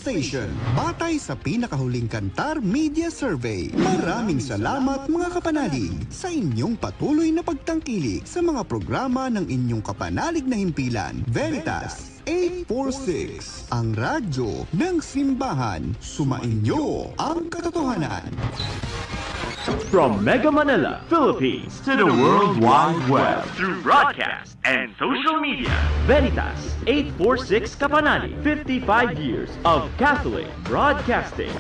Station. Batay sa pinakahuling Kantar Media Survey. Maraming salamat mga kapanalig sa inyong patuloy na pagtangkilik sa mga programa ng inyong kapanalig na himpilan. Veritas 846, ang radyo ng simbahan. Sumainyo ang katotohanan. From Mega Manila, Philippines, to the World Wide Web, through broadcast and social media, Veritas 846 Kapanali, 55 years of Catholic broadcasting.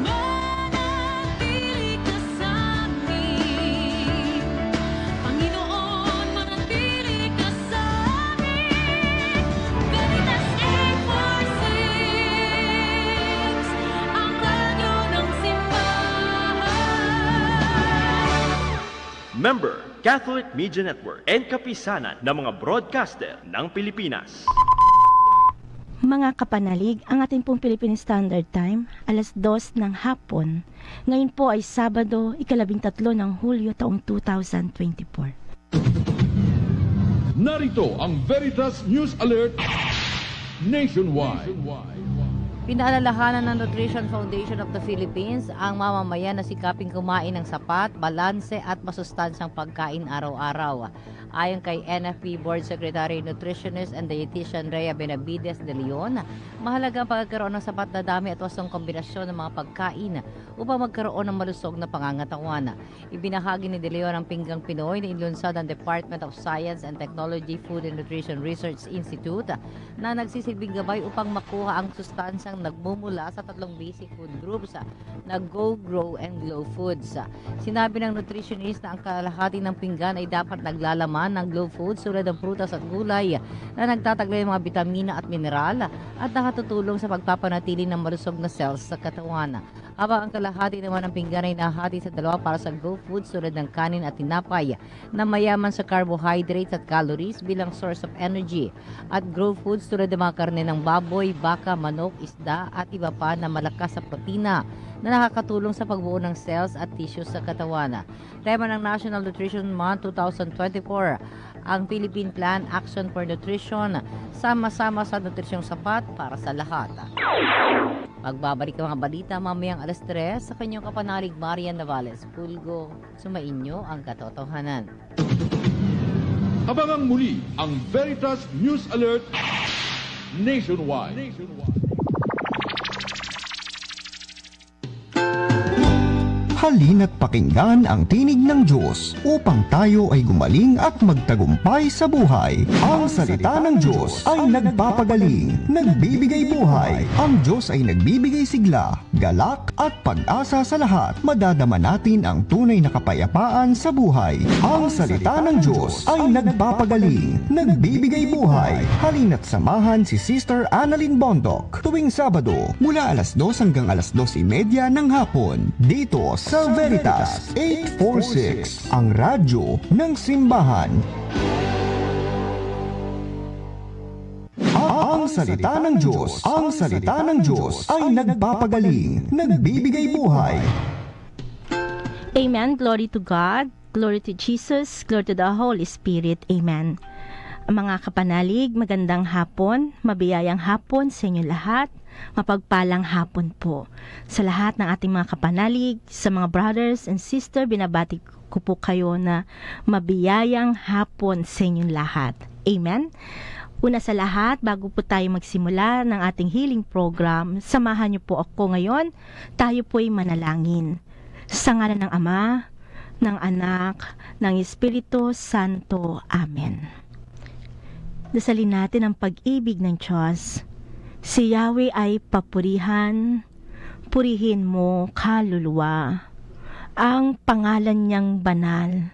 Manatili ka sa amin, Panginoon, manatili ka sa amin. Veritas 846, ang radyo ng simbahan. Member, Catholic Media Network and kapisanan ng mga broadcaster ng Pilipinas. Mga kapanalig, ang ating pong Philippine Standard Time, alas 2 ng hapon. Ngayon po ay Sabado, 13 ng Hulyo taong 2024. Narito ang Veritas News Alert Nationwide. Pinaalalahanan ng Nutrition Foundation of the Philippines ang mamamayan na sikaping kumain ng sapat, balanse at masustansyang pagkain araw-araw. Ayon kay NFP Board Secretary, Nutritionist and Dietitian Rhea Benavides de Leon, mahalaga ang pagkakaroon ng sapat na dami at wastong kombinasyon ng mga pagkain upang magkaroon ng malusog na pangangatawan. Ibinahagi ni de Leon ang Pinggang Pinoy na inlunsad ng Department of Science and Technology Food and Nutrition Research Institute na nagsisilbing gabay upang makuha ang sustansyang nagmumula sa tatlong basic food groups na Go, Grow, and Glow Foods. Sinabi ng nutritionist na ang kalahati ng pinggan ay dapat naglalaman ng Glow Foods tulad ng prutas at gulay na nagtataglay ng mga bitamina at mineral at nakatutulong sa pagpapanatili ng malusog na cells sa katawan. Habang ang kalahati naman ng pinggan ay nahati sa dalawa para sa Go Foods tulad ng kanin at tinapay na mayaman sa carbohydrates at calories bilang source of energy, at Grow Foods tulad ng mga karne ng baboy, baka, manok, isda at iba pa na malakas sa protina na nakakatulong sa pagbuo ng cells at tissues sa katawan. Tema ng National Nutrition Month 2024, ang Philippine Plan Action for Nutrition, sama-sama sa nutrisyong sapat para sa lahat. Magbabalik ang mga balita mamayang alas 3 sa kanyang kapanalig Marian Navales. Pulgo, sumainyo ang katotohanan. Abangang muli ang Veritas News Alert Nationwide. Halina't pakinggan ang tinig ng Diyos upang tayo ay gumaling at magtagumpay sa buhay. Ang salita ng Diyos ay nagpapagaling, nagbibigay buhay. Ang Diyos ay nagbibigay sigla, galak at pag-asa sa lahat. Madadama natin ang tunay na kapayapaan sa buhay. Ang salita ng Diyos ay nagpapagaling, nagbibigay buhay. Halina't samahan si Sister Annalyn Bondoc tuwing Sabado mula alas 2 hanggang alas 2:30 ng hapon dito sa Veritas 846, ang radyo ng simbahan. Ang salita ng Diyos, ang salita ng Diyos ay nagpapagaling, nagbibigay buhay. Amen. Glory to God. Glory to Jesus. Glory to the Holy Spirit. Amen. Mga kapanalig, magandang hapon, mabiyayang hapon sa inyo lahat. Mapagpalang hapon po sa lahat ng ating mga kapanalig, sa mga brothers and sister, binabati ko po kayo na mabiyayang hapon sa inyong lahat. Amen. Una sa lahat, bago po tayo magsimula ng ating healing program, samahan niyo po ako ngayon. Tayo po ay manalangin. Sa ngalan ng Ama, ng Anak, ng Espiritu Santo. Amen. Dasalin natin ang pag-ibig ng Diyos. Si Yahweh ay papurihan, purihin mo kaluluwa. Ang pangalan niyang banal,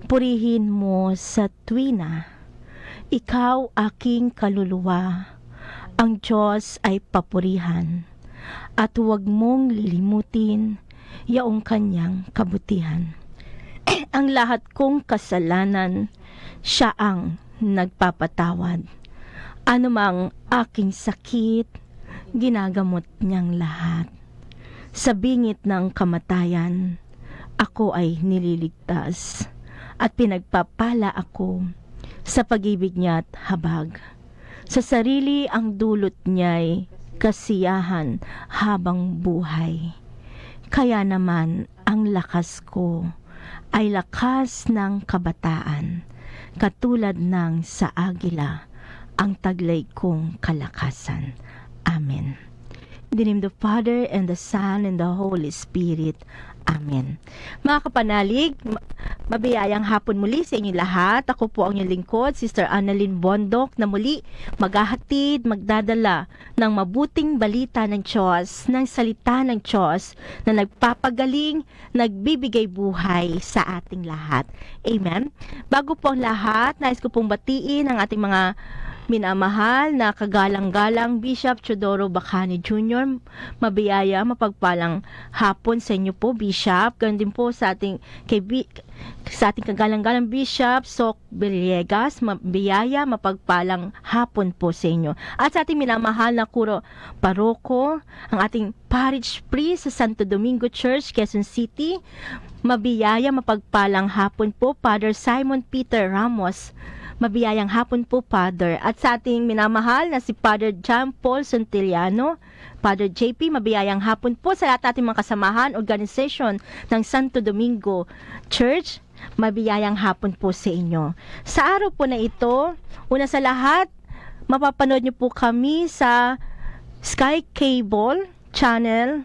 purihin mo sa tuwina. Ikaw aking kaluluwa, ang Diyos ay papurihan. At huwag mong lilimutin yaong kanyang kabutihan. Ang lahat kong kasalanan, siya ang nagpapatawad. Anumang aking sakit, ginagamot niyang lahat. Sa bingit ng kamatayan, ako ay nililigtas at pinagpapala ako sa pag-ibig niya at habag. Sa sarili ang dulot niya'y kasiyahan habang buhay. Kaya naman ang lakas ko ay lakas ng kabataan, katulad ng sa agila, ang taglay kong kalakasan. Amen. In the name of the Father, and the Son, and the Holy Spirit. Amen. Mga kapanalig, mabiyayang hapon muli sa inyong lahat. Ako po ang inyong lingkod, Sister Annalyn Bondok, na muli maghahatid, magdadala ng mabuting balita ng Diyos, ng salita ng Diyos na nagpapagaling, nagbibigay buhay sa ating lahat. Amen. Bago po ang lahat, nais ko pong batiin ang ating mga minamahal na kagalang-galang Bishop Teodoro Bacani Jr. Mabiyaya, mapagpalang hapon sa inyo po, Bishop. Ganun din po sa ating kagalang-galang Bishop Sok Villegas. Mabiyaya, mapagpalang hapon po sa inyo. At sa ating minamahal na Kuro Paroko, ang ating Parish Priest sa Santo Domingo Church, Quezon City. Mabiyaya, mapagpalang hapon po, Father Simon Peter Ramos. Mabiyayang hapon po, Father. At sa ating minamahal na si Father John Paul Santillano, Father JP, mabiyayang hapon po sa lahat ating mga kasamahan, organisasyon ng Santo Domingo Church. Mabiyayang hapon po sa inyo. Sa araw po na ito, una sa lahat, mapapanood niyo po kami sa Sky Cable Channel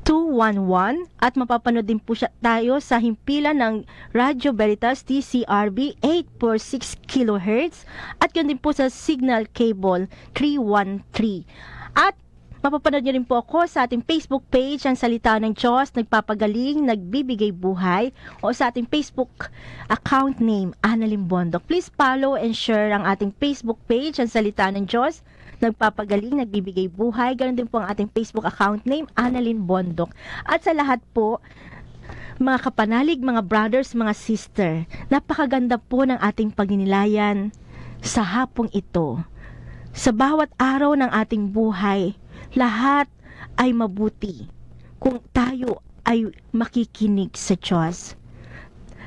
211 at mapapanood din po tayo sa himpilan ng Radio Veritas TCRB 846 kHz at yun din po sa Signal Cable 313. At mapapanood niyo rin po ako sa ating Facebook page, ang Salita ng Diyos, nagpapagaling, nagbibigay buhay, o sa ating Facebook account name, Annalyn Bondok. Please follow and share ang ating Facebook page, ang Salita ng Diyos, nagpapagaling, nagbibigay buhay. Ganon din po ang ating Facebook account name, Annalyn Bondok. At sa lahat po, mga kapanalig, mga brothers, mga sister, napakaganda po ng ating pagninilayan sa hapong ito. Sa bawat araw ng ating buhay, lahat ay mabuti kung tayo ay makikinig sa Diyos.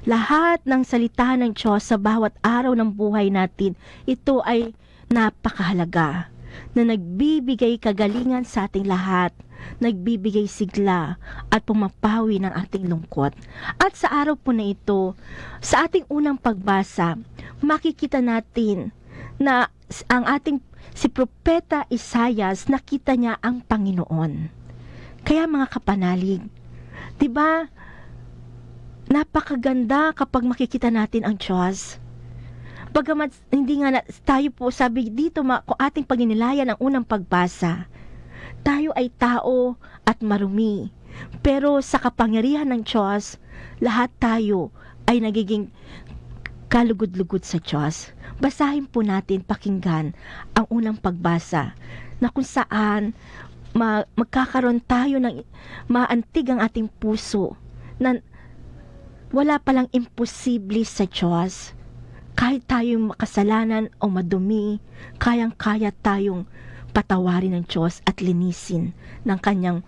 Lahat ng salita ng Diyos sa bawat araw ng buhay natin, ito ay napakahalaga na nagbibigay kagalingan sa ating lahat, nagbibigay sigla at pumapawi ng ating lungkot. At sa araw po na ito, sa ating unang pagbasa, makikita natin na ang ating si Propeta Isaias, nakita niya ang Panginoon. Kaya mga kapanalig, 'di ba? Napakaganda kapag makikita natin ang Diyos. Bagamat hindi nga tayo po, sabi dito kung ating pagninilayan ang unang pagbasa, tayo ay tao at marumi. Pero sa kapangyarihan ng Diyos, lahat tayo ay nagiging kalugod-lugod sa Diyos. Basahin po natin, pakinggan ang unang pagbasa na kung saan magkakaroon tayo ng maantig ang ating puso na wala palang imposible sa Diyos. Kahit tayong makasalanan o madumi, kayang-kaya tayong patawarin ng Diyos at linisin ng kanyang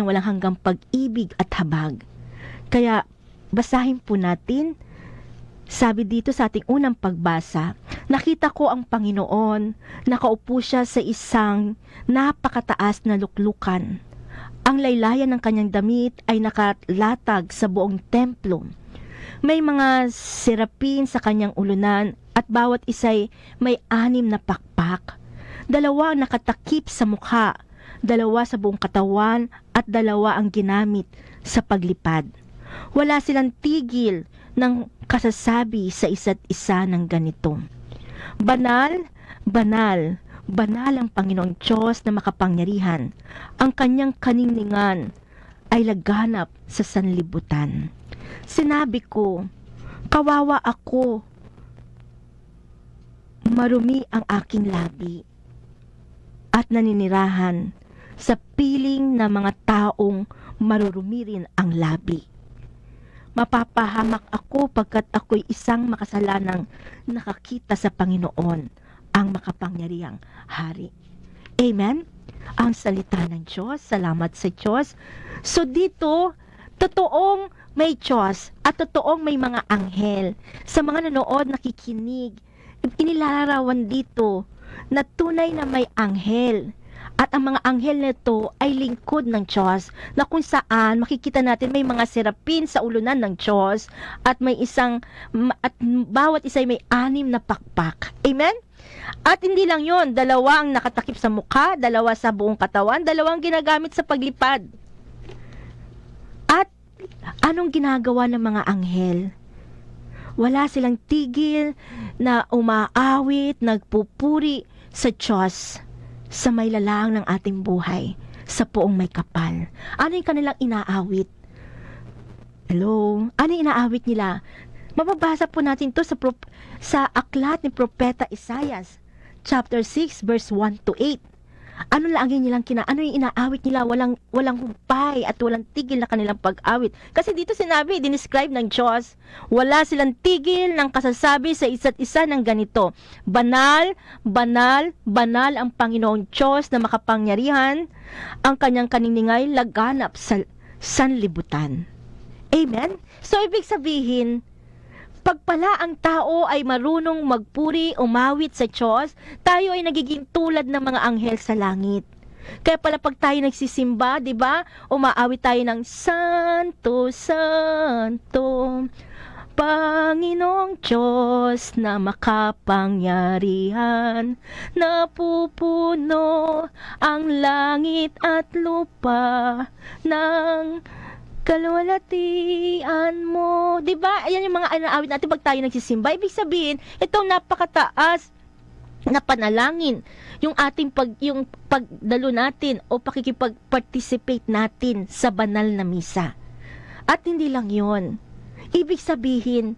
walang hanggang pag-ibig at habag. Kaya basahin po natin. Sabi dito sa ating unang pagbasa, nakita ko ang Panginoon, nakaupo siya sa isang napakataas na luklukan. Ang laylayan ng kanyang damit ay nakalatag sa buong templo. May mga serapin sa kanyang ulunan at bawat isa'y may 6 na pakpak. 2 ang nakatakip sa mukha, 2 sa buong katawan at 2 ang ginamit sa paglipad. Wala silang tigil ng kasasabi sa isa't isa ng ganito: Banal, banal, banal ang Panginoong Diyos na makapangyarihan. Ang kanyang kaningningan ay laganap sa sanlibutan. Sinabi ko, kawawa ako, marumi ang aking labi, at naninirahan sa piling na mga taong marurumi rin ang labi. Mapapahamak ako pagkat ako'y isang makasalanang nakakita sa Panginoon, ang makapangyarihang hari. Amen? Ang salita ng Diyos. Salamat sa Diyos. So dito, totoong may Diyos at totoong may mga anghel. Sa mga nanood, nakikinig, inilalarawan dito na tunay na may anghel. At ang mga anghel nito ay lingkod ng Diyos, na kung saan makikita natin may mga serapin sa ulunan ng Diyos at at bawat isa ay may 6 na pakpak. Amen? At hindi lang yon, 2 ang nakatakip sa mukha, 2 sa buong katawan, 2 ang ginagamit sa paglipad. At anong ginagawa ng mga anghel? Wala silang tigil na umaawit, nagpupuri sa Diyos sa may lalaang ng ating buhay, sa poong may kapal. Ano yung kanilang inaawit? Hello? Ano yung inaawit nila? Mababasa po natin to sa aklat ni Propeta Isaias, chapter 6, verse 1 to 8. Ano lang nilang ano yung inaawit nila? Walang humpay at walang tigil na kanilang pag-awit. Kasi dito sinabi, dinescribe ng Diyos, wala silang tigil ng kasasabi sa isa't isa ng ganito: banal, banal, banal ang Panginoong Diyos na makapangyarihan, ang kanyang kaniningay laganap sa sanlibutan. Amen? So, ibig sabihin, pag pala ang tao ay marunong magpuri, umawit sa Diyos, tayo ay nagiging tulad ng mga anghel sa langit. Kaya pala pag tayo nagsisimba, di ba? Umaawit tayo ng Santo, Santo, Panginoong Diyos na makapangyarihan, napupuno ang langit at lupa ng kaluwalhatian mo. Diba? Ayan yung mga inaawit natin pag tayo nagsisimba. Ibig sabihin, itong napakataas na panalangin, yung ating yung pagdalo natin o pakikipag-participate natin sa banal na misa. At hindi lang yon. Ibig sabihin,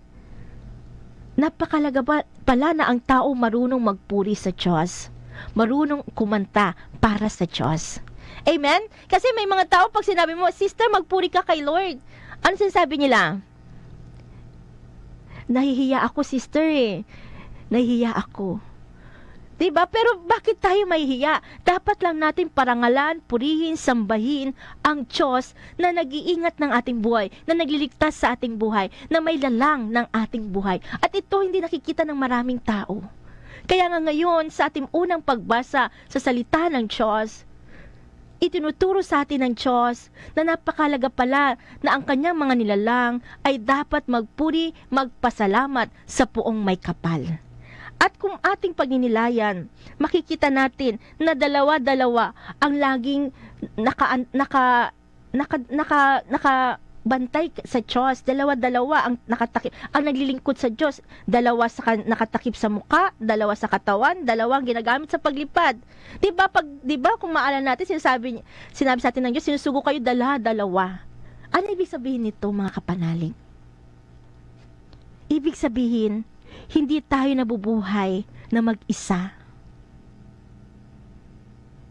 napakalaga pala na ang tao marunong magpuri sa Diyos. Marunong kumanta para sa Diyos. Amen? Kasi may mga tao, pag sinabi mo, sister, magpuri ka kay Lord. Ano sinasabi nila? Nahihiya ako, sister eh. Nahihiya ako. Diba? Pero bakit tayo mahihiya? Dapat lang natin parangalan, purihin, sambahin ang Diyos na nag-iingat ng ating buhay, na nagliligtas sa ating buhay, na may lalang ng ating buhay. At ito hindi nakikita ng maraming tao. Kaya nga ngayon, sa ating unang pagbasa sa salita ng Diyos, itinuturo sa atin ng Diyos na napakalaga pala na ang kanyang mga nilalang ay dapat magpuri, magpasalamat sa poong may kapal. At kung ating pagninilayan, makikita natin na dalawa-dalawa ang laging nakabantay sa Diyos. Dalawa-dalawa ang nakatakip, ang naglilingkod sa Diyos. 2 nakatakip sa mukha, 2 sa katawan, 2 ang ginagamit sa paglipad. Diba kung maalala natin, sinabi sa atin ng Diyos, sinusugo kayo 2. Ano ibig sabihin nito, mga kapanalig? Ibig sabihin, hindi tayo nabubuhay na mag-isa.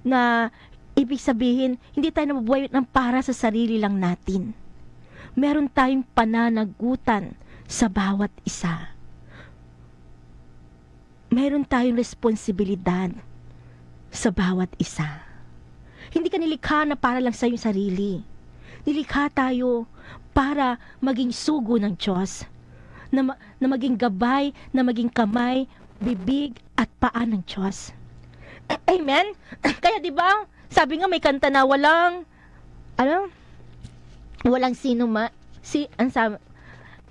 Na ibig sabihin, hindi tayo nabubuhay ng para sa sarili lang natin. Meron tayong pananagutan sa bawat isa. Meron tayong responsibilidad sa bawat isa. Hindi ka nilikha na para lang sa iyong sarili. Nilikha tayo para maging sugo ng Diyos. Na maging gabay, na maging kamay, bibig at paa ng Diyos. Amen? Kaya diba, sabi nga may kanta na walang sino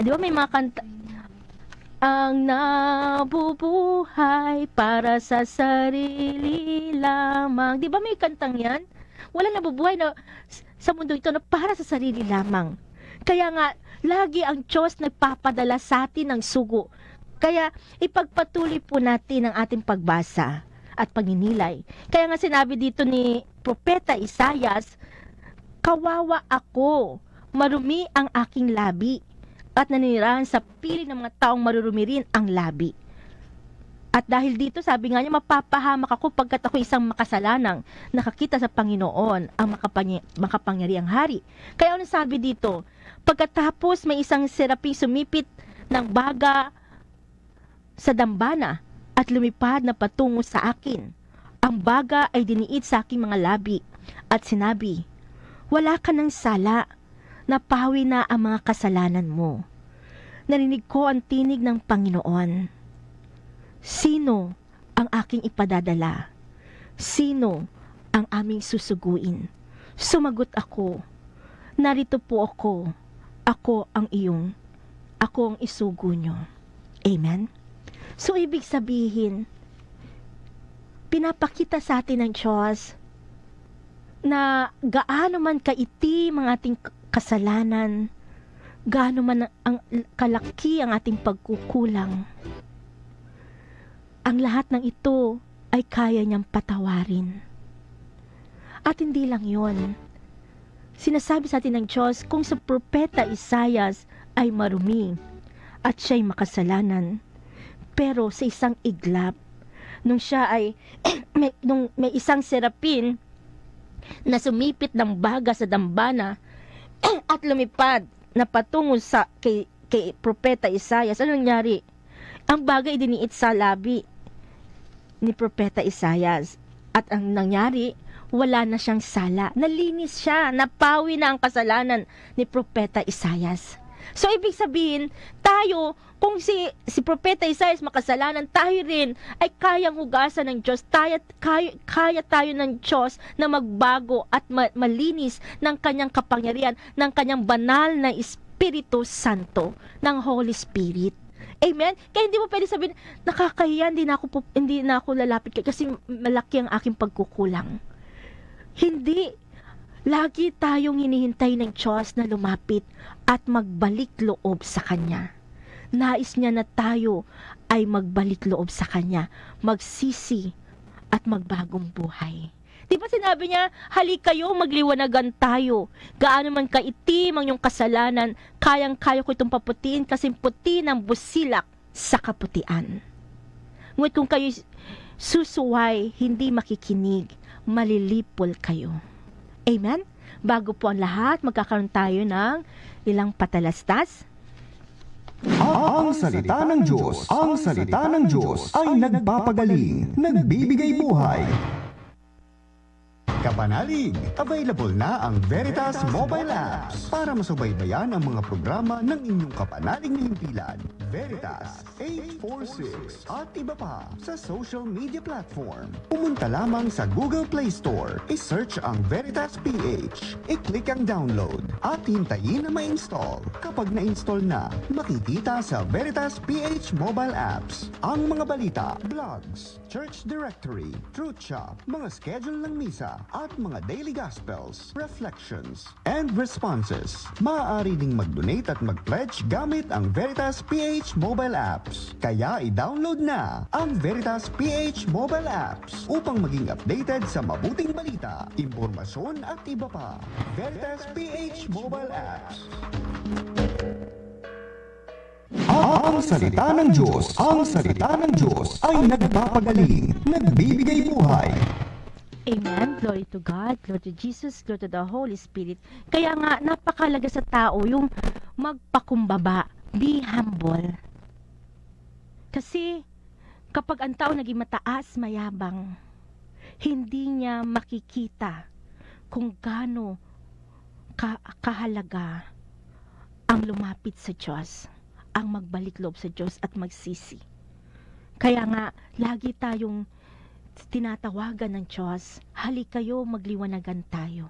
di ba may mga kanta, ang nabubuhay para sa sarili lamang. Di ba may kantang yan? Walang nabubuhay na sa mundo ito na para sa sarili lamang. Kaya nga, lagi ang Diyos nagpapadala sa atin ng sugo. Kaya ipagpatuloy po natin ang ating pagbasa at pagninilay. Kaya nga sinabi dito ni Propeta Isaias, kawawa ako, marumi ang aking labi, at naninirahan sa piling ng mga taong marurumi rin ang labi. At dahil dito, sabi nga niya, mapapahamak ako pagkat ako isang makasalanang nakakita sa Panginoon, ang makapangyariang hari. Kaya ano sabi dito? Pagkatapos may isang seraping sumipit ng baga sa dambana at lumipad na patungo sa akin. Ang baga ay diniit sa aking mga labi at sinabi, wala ka ng sala, napawi na ang mga kasalanan mo. Narinig ko ang tinig ng Panginoon. Sino ang aking ipadadala? Sino ang aming susuguin? Sumagot ako, narito po ako. Ako ang isugo nyo. Amen? So, ibig sabihin, pinapakita sa atin ng Diyos na gaano man kaitim ang ating kasalanan, gaano man ang kalaki ang ating pagkukulang, ang lahat ng ito ay kaya niyang patawarin. At hindi lang yon. Sinasabi sa atin ng Diyos, kung sa propeta Isaias ay marumi at siya'y makasalanan, pero sa isang iglap, nung siya ay nung may isang serapin na sumipit ng baga sa dambana at lumipad na patungo sa kay propeta Isaias, ano nangyari? Ang bagay diniit sa labi ni propeta Isaias, at ang nangyari, wala na siyang sala. Nalinis siya, napawi na ang kasalanan ni propeta Isaias. So, ibig sabihin, tayo, kung si propeta Isaias makasalanan, tayo rin ay kayang hugasan ng Diyos. Kaya tayo ng Diyos na magbago at malinis ng kanyang kapangyarihan, ng kanyang banal na Espiritu Santo, ng Holy Spirit. Amen? Kaya hindi mo pwede sabihin, nakakahiya, hindi na ako lalapit kasi malaki ang aking pagkukulang. Hindi. Lagi tayong hinihintay ng Diyos na lumapit at magbalik loob sa Kanya. Nais niya na tayo ay magbalik loob sa Kanya, magsisi at magbagong buhay. Di ba sinabi niya, halika kayo, magliwanagan tayo. Gaano man kaitim ang iyong kasalanan, kayang-kaya ko itong paputiin kasi puti ng busilak sa kaputian. Ngunit kung kayo susuway, hindi makikinig, malilipol kayo. Amen? Bago po ang lahat, magkakaroon tayo ng ilang patalastas. Ang salita ng Diyos, ang salita ng Diyos ay nagpapagaling, nagbibigay buhay. Kapanalig, available na ang Veritas mobile apps para masubaybayan ang mga programa ng inyong kapanalig na himpilan. Veritas 846 at iba pa sa social media platform. Pumunta lamang sa Google Play Store, i-search ang Veritas PH, i-click ang download at hintayin na ma-install. Kapag na-install na, makikita sa Veritas PH mobile apps ang mga balita, blogs, church directory, truth shop, mga schedule ng misa, at mga daily gospels, reflections, and responses. Maaari ding mag-donate at mag-pledge gamit ang Veritas PH mobile apps. Kaya i-download na ang Veritas PH mobile apps upang maging updated sa mabuting balita, impormasyon at iba pa. Veritas PH mobile apps. Ang salita ng Diyos, ang salita ng Diyos ay nagpapagaling, nagbibigay buhay. Amen. Glory to God, glory to Jesus, glory to the Holy Spirit. Kaya nga, napakalaga sa tao yung magpakumbaba, be humble. Kasi, kapag ang tao naging mataas, mayabang, hindi niya makikita kung gaano kahalaga ang lumapit sa Diyos, ang magbalik loob sa Diyos at magsisi. Kaya nga, lagi tayong tinatawagan ng Diyos, halik kayo, magliwanagan tayo.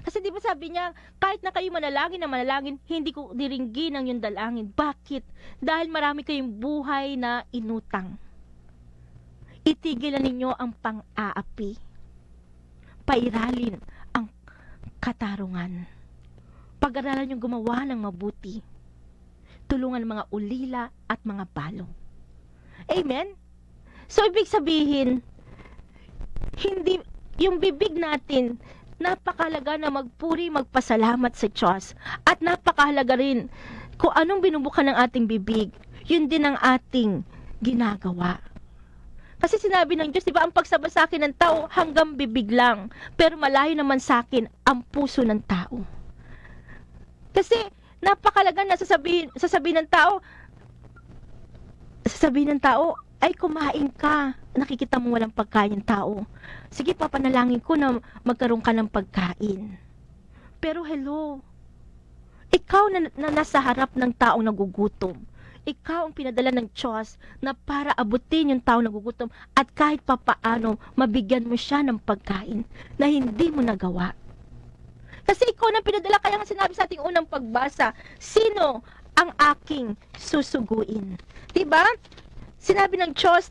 Kasi di ba sabi niya, kahit na kayo manalangin na manalangin, hindi ko diringgin ang yung dalangin. Bakit? Dahil marami kayong buhay na inutang. Itigilan ninyo ang pang-aapi. Pairalin ang katarungan. Pag-aralan yung gumawa ng mabuti. Tulungan mga ulila at mga balong. Amen? So, ibig sabihin, hindi, yung bibig natin, napakahalaga na magpuri, magpasalamat sa Diyos. At napakahalaga rin, kung anong binubukan ng ating bibig, yun din ang ating ginagawa. Kasi sinabi ng Diyos, di ba, ang pagsaba sa akin ng tao hanggang bibig lang, pero malayo naman sa akin ang puso ng tao. Kasi, napakahalaga na sasabihin ng tao, ay kumain ka, nakikita mo walang pagkain ng tao. Sige, papanalangin ko na magkaroon ka ng pagkain. Pero hello, ikaw na nasa harap ng taong nagugutom, ikaw ang pinadala ng Diyos na para abutin yung tao nagugutom at kahit papaano mabigyan mo siya ng pagkain na hindi mo nagawa. Kasi ikaw na pinadala, kaya nga sinabi sa ating unang pagbasa, sino ang aking susuguin? Diba? Sinabi ng Diyos,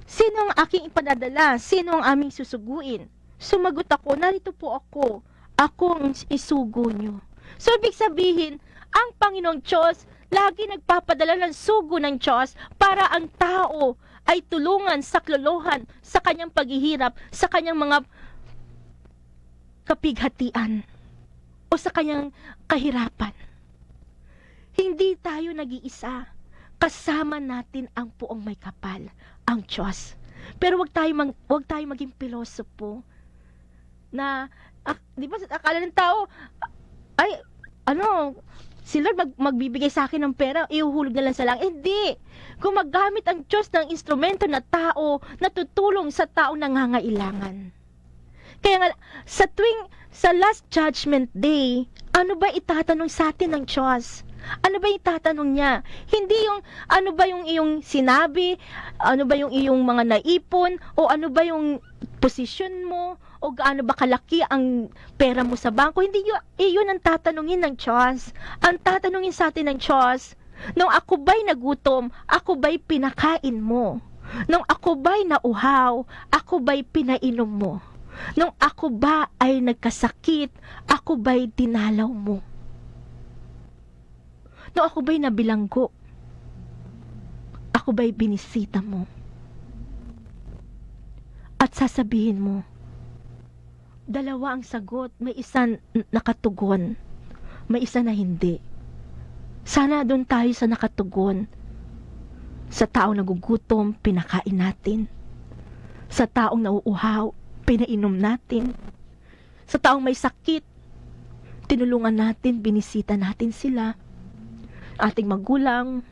sino ang aking ipadadala? Sino ang aming susuguin? Sumagot ako, narito po ako. Ako ang isugo nyo. So, ibig sabihin, ang Panginoong Diyos, lagi nagpapadala ng sugo ng Diyos para ang tao ay tulungan sa klolohan, sa kanyang paghihirap, sa kanyang mga kapighatian, o sa kanyang kahirapan. Hindi tayo nag-iisa. Kasama natin ang puong may kapal, ang Diyos. Pero wag tayo maging pilosopo na, di ba, akala ng tao, ay, si Lord magbibigay sa akin ng pera, ihuhulog na lang sa langit. Hindi. Kung maggamit ang Diyos ng instrumento na tao, na tutulong sa taong nangangailangan. Kaya nga, sa last judgment day, ano ba itatanong sa atin ng Diyos? Ano ba itatanong niya? Hindi yung, ano ba yung iyong sinabi, ano ba yung iyong mga naipon, o ano ba yung posisyon mo, o gaano ba kalaki ang pera mo sa bangko. Hindi yun ang tatanungin ng Diyos. Ang tatanungin sa atin ng Diyos, nung ako ba'y nagutom, ako ba'y pinakain mo? Nung ako ba'y nauhaw, ako ba'y pinainom mo? Nung ako ba ay nagkasakit, ako ba'y dinalaw mo? Nung ako ba'y nabilanggo, ako ba'y binisita mo? At sasabihin mo, dalawa ang sagot, may isa nakatugon, may isa na hindi. Sana doon tayo sa nakatugon. Sa taong nagugutom, pinakain natin. Sa taong nauuhaw, pinainom natin. Sa taong may sakit, tinulungan natin, binisita natin sila. Ating magulang,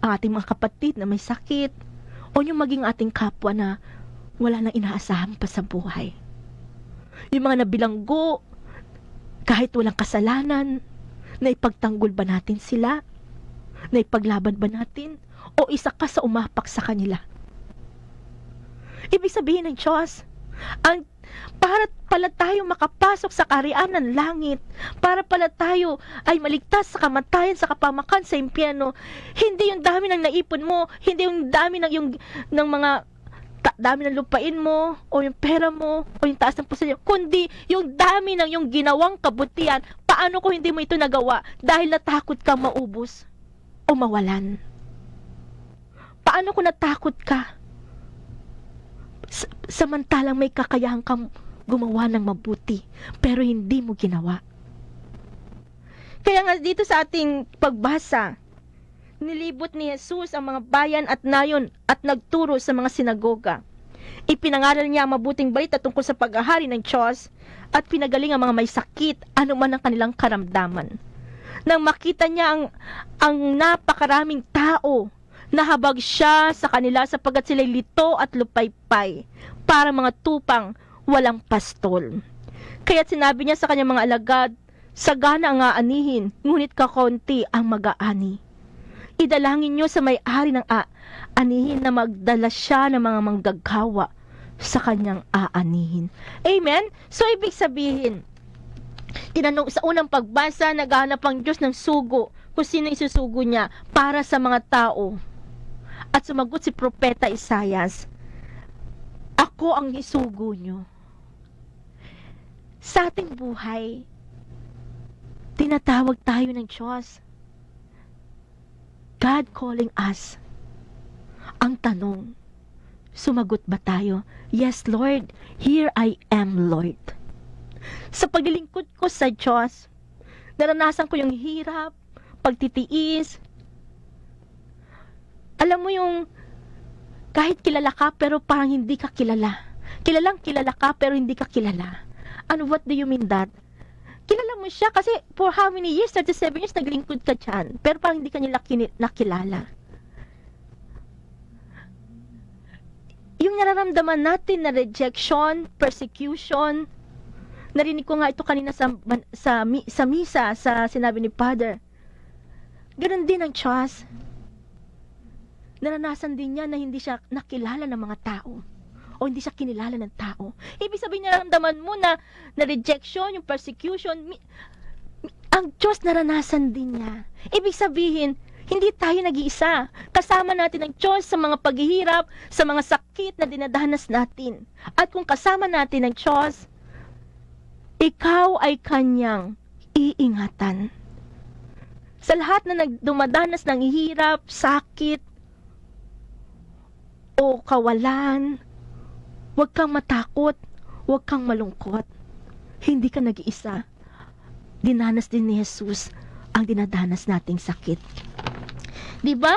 ang ating mga kapatid na may sakit, o yung maging ating kapwa na wala nang inaasahan pa sa buhay. Yung mga nabilanggo, kahit walang kasalanan, na ipagtanggol ba natin sila? Na ipaglaban ba natin? O isa ka sa umapak sa kanila? Ibig sabihin ng Diyos, para pala tayo makapasok sa kaharian ng langit, para pala tayo ay maligtas sa kamatayan, sa kapamakan, sa impyerno, hindi yung dami ng naipon mo, hindi yung dami ng mga dami ng lupain mo, o yung pera mo, o yung taas ng posisyon, kundi yung dami ng yung ginawang kabutihan. Paano kung hindi mo ito nagawa dahil natakot ka maubos o mawalan? Paano kung natakot ka samantalang may kakayahan kang gumawa ng mabuti, pero hindi mo ginawa? Kaya nga dito sa ating pagbasa, nilibot ni Jesus ang mga bayan at nayon at nagturo sa mga sinagoga. Ipinangaral niya ang mabuting balita tungkol sa paghahari ng Diyos at pinagaling ang mga may sakit, anuman ang kanilang karamdaman. Nang makita niya ang napakaraming tao, nahabag siya sa kanila sapagkat sila'y lito at lupaypay, para mga tupang walang pastol. Kaya't sinabi niya sa kanyang mga alagad, sagana ang aanihin, ngunit kakaunti ang mag-aani. Idalangin niyo sa may-ari ng aanihin na magdala siya ng mga manggagawa sa kanyang aanihin. Amen? So, ibig sabihin, tinanong sa unang pagbasa, naghahanap ang Diyos ng sugo, kung sino isusugo niya para sa mga tao. At sumagot si Propeta Isaias, ako ang isugo niyo. Sa ating buhay, tinatawag tayo ng Diyos. God calling us. Ang tanong, sumagot ba tayo? Yes, Lord. Here I am, Lord. Sa paglilingkod ko sa Diyos, naranasan ko yung hirap, pagtitiis. Alam mo yung kahit kilala ka pero parang hindi ka kilala. Kilalang kilala ka pero hindi ka kilala. And what do you mean that? Kilala mo siya kasi for how many years? 37 years naglingkod ka dyan. Pero parang hindi ka nila nakilala. Yung nararamdaman natin na rejection, persecution, narinig ko nga ito kanina sa misa, sa sinabi ni Father. Ganon din ang Diyos. Naranasan din niya na hindi siya nakilala ng mga tao o hindi siya kinilala ng tao. Ibig sabihin, nararamdaman mo na rejection, yung persecution, ang Diyos naranasan din niya. Ibig sabihin, hindi tayo nag-iisa. Kasama natin ang Diyos sa mga paghihirap, sa mga sakit na dinadanas natin. At kung kasama natin ang Diyos, ikaw ay kanyang iingatan. Sa lahat na dumadanas ng hirap, sakit, o kawalan, huwag kang matakot, huwag kang malungkot. Hindi ka nag-iisa. Dinanas din ni Jesus ang dinadanas nating sakit. Di ba?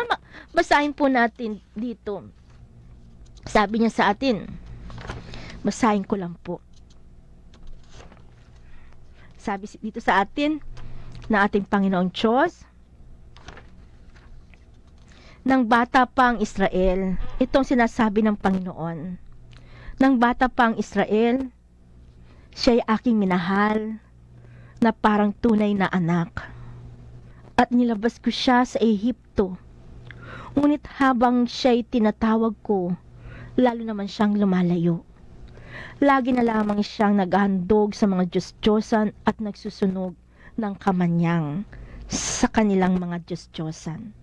Basahin po natin dito. Sabi niya sa atin, basahin ko lang po. Sabi dito sa atin, na ating Panginoong Diyos, nang bata pa ang Israel, itong sinasabi ng Panginoon, nang bata pa ang Israel, siya'y aking minahal, na parang tunay na anak. At nilabas ko siya sa Ehipto. Ngunit habang siya'y tinatawag ko, lalo naman siyang lumalayo. Lagi na lamang siyang naghahandog sa mga Diyos-Diyosan at nagsusunog ng kamanyang sa kanilang mga Diyos-Diyosan.